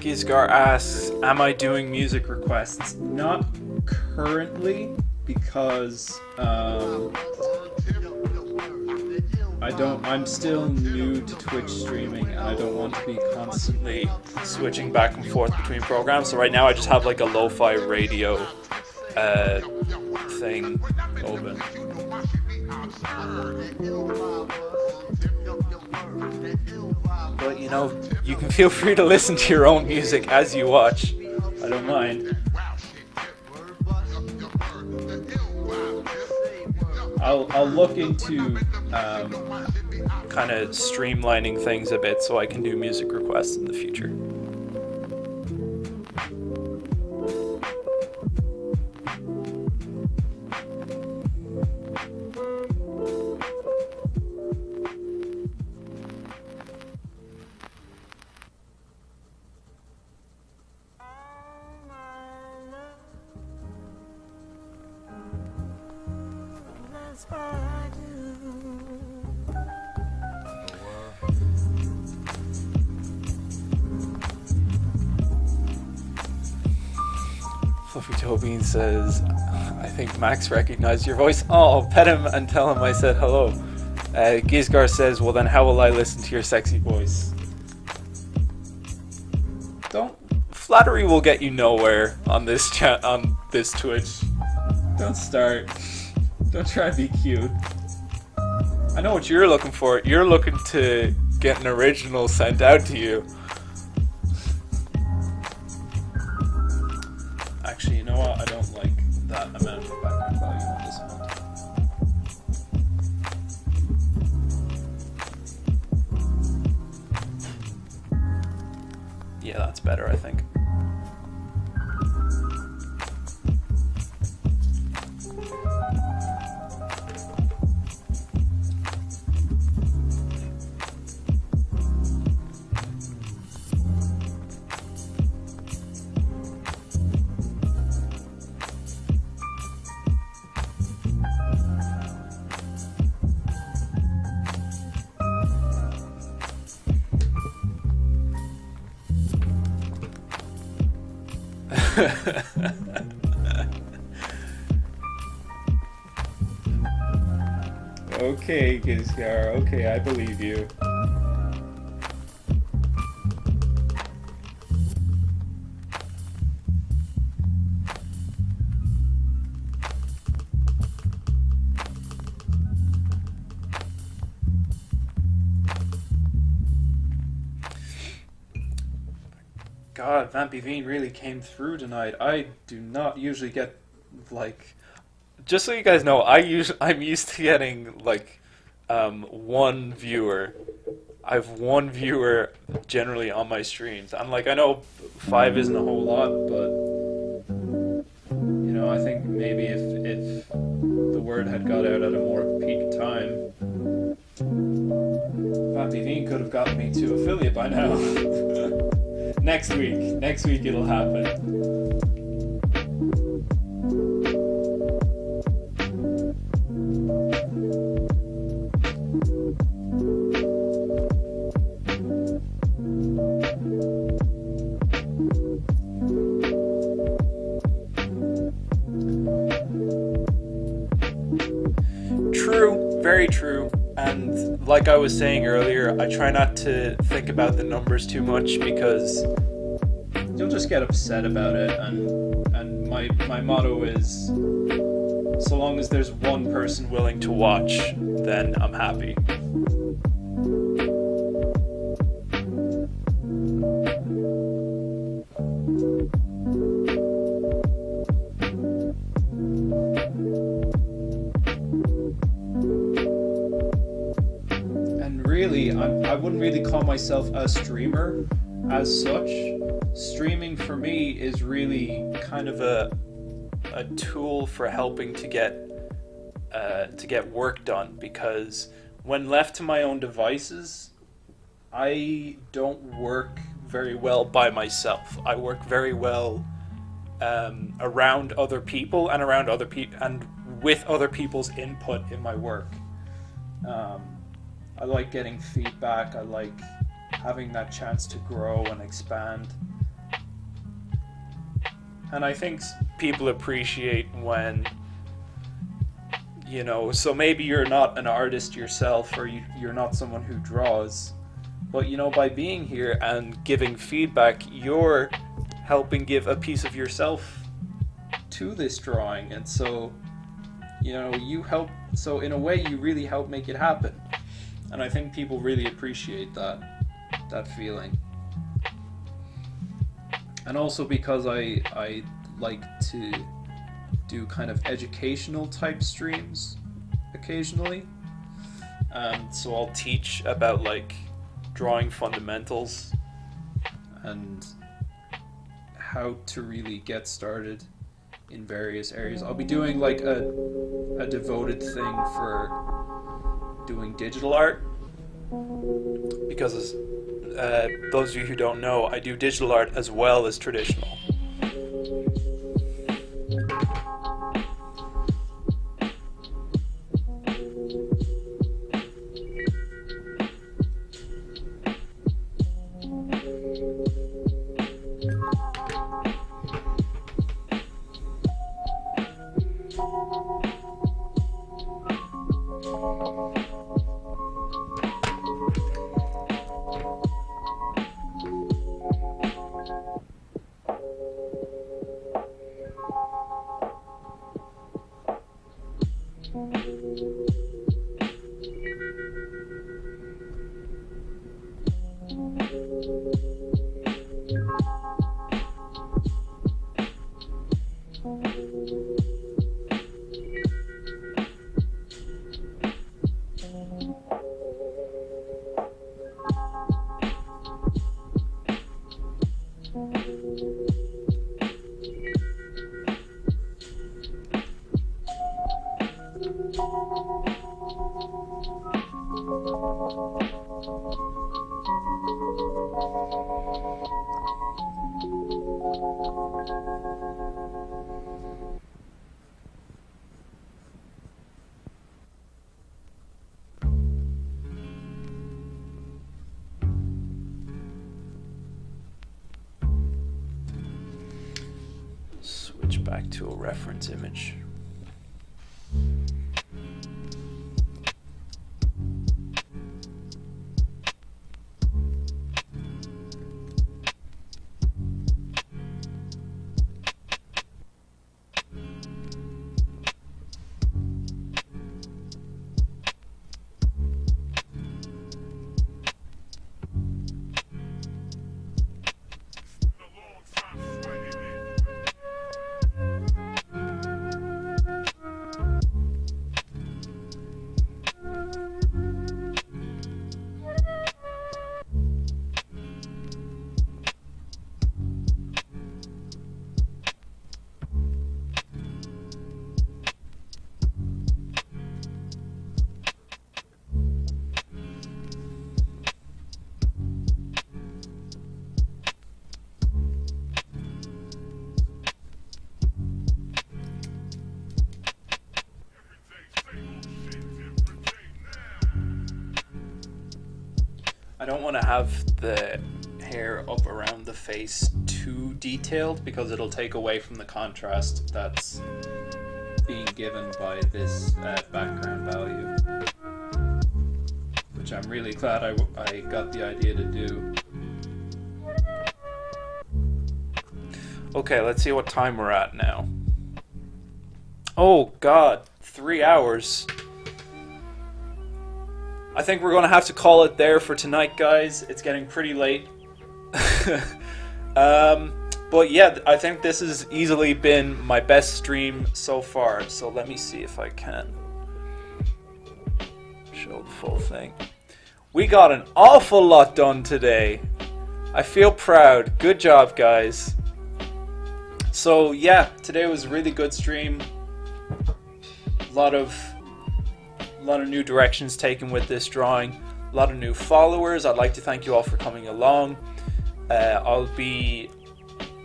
Gizgar asks, am I doing music requests? Not currently, because I'm still new to Twitch streaming and I don't want to be constantly switching back and forth between programs. So right now I just have like a lo-fi radio thing open. But you know, you can feel free to listen to your own music as you watch. I don't mind. I'll look into kind of streamlining things a bit so I can do music requests in the future. Fluffy Tobin says, I think Max recognized your voice. Oh, pet him and tell him I said hello. Gizgar says, well then how will I listen to your sexy voice? Flattery will get you nowhere on this chat, on this Twitch. Don't start. Don't try to be cute. I know what you're looking for. You're looking to get an original sent out to you. Actually, you know what? I don't like that amount of background volume on this one. Yeah, that's better, I think. Okay, Gizgar, okay, I believe you. God, Vampy Veen really came through tonight. I do not usually get, like... Just so you guys know, I'm used to getting, like, one viewer. I have one viewer generally on my streams. And, like, I know 5 isn't a whole lot, but... You know, I think maybe if the word had got out at a more peak time... Vampy Veen could have gotten me to affiliate by now. Next week it'll happen. True, very true. And like I was saying earlier, I try not to think about the numbers too much because you'll just get upset about it, and my motto is, so long as there's one person willing to watch, then I'm happy. I wouldn't really call myself a streamer as such. Streaming for me is really kind of a tool for helping to get work done, because when left to my own devices, I don't work very well by myself. I work very well around other people and and with other people's input in my work. I like getting feedback. I like having that chance to grow and expand. And I think people appreciate when, you know, so maybe you're not an artist yourself, or you're not someone who draws, but, you know, by being here and giving feedback, you're helping give a piece of yourself to this drawing. And so, you know, you help, so in a way you really help make it happen. And I think people really appreciate that feeling. And also because I like to do kind of educational type streams occasionally. So I'll teach about like drawing fundamentals and how to really get started in various areas. I'll be doing like a devoted thing for doing digital art, because as those of you who don't know, I do digital art as well as traditional. Switch back to a reference image. I don't want to have the hair up around the face too detailed, because it'll take away from the contrast that's being given by this background value, which I'm really glad I got the idea to do. Okay, let's see what time we're at now. Oh god, 3 hours. I think we're going to have to call it there for tonight, guys. It's getting pretty late. But yeah, I think this has easily been my best stream so far. So let me see if I can show the full thing. We got an awful lot done today. I feel proud. Good job, guys. So yeah, today was a really good stream. A lot of new directions taken with this drawing, a lot of new followers. I'd like to thank you all for coming along. I'll be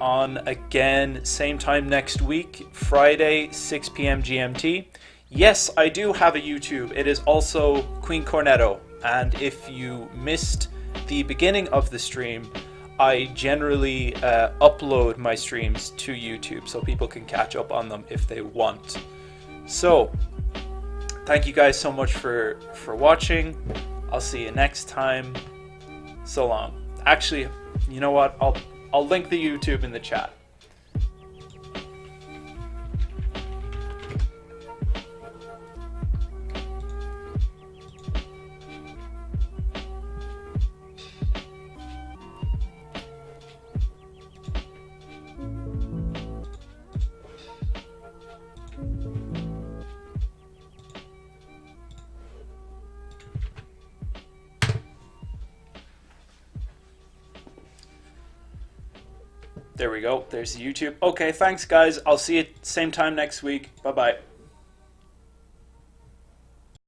on again same time next week, Friday 6 p.m. GMT. Yes, I do have a YouTube. It is also Queen Cornetto, and if you missed the beginning of the stream, I generally upload my streams to YouTube so people can catch up on them if they want. So, thank you guys so much for watching. I'll see you next time. So long. Actually, you know what? I'll link the YouTube in the chat. There we go. There's the YouTube. Okay, thanks guys. I'll see you same time next week. Bye-bye.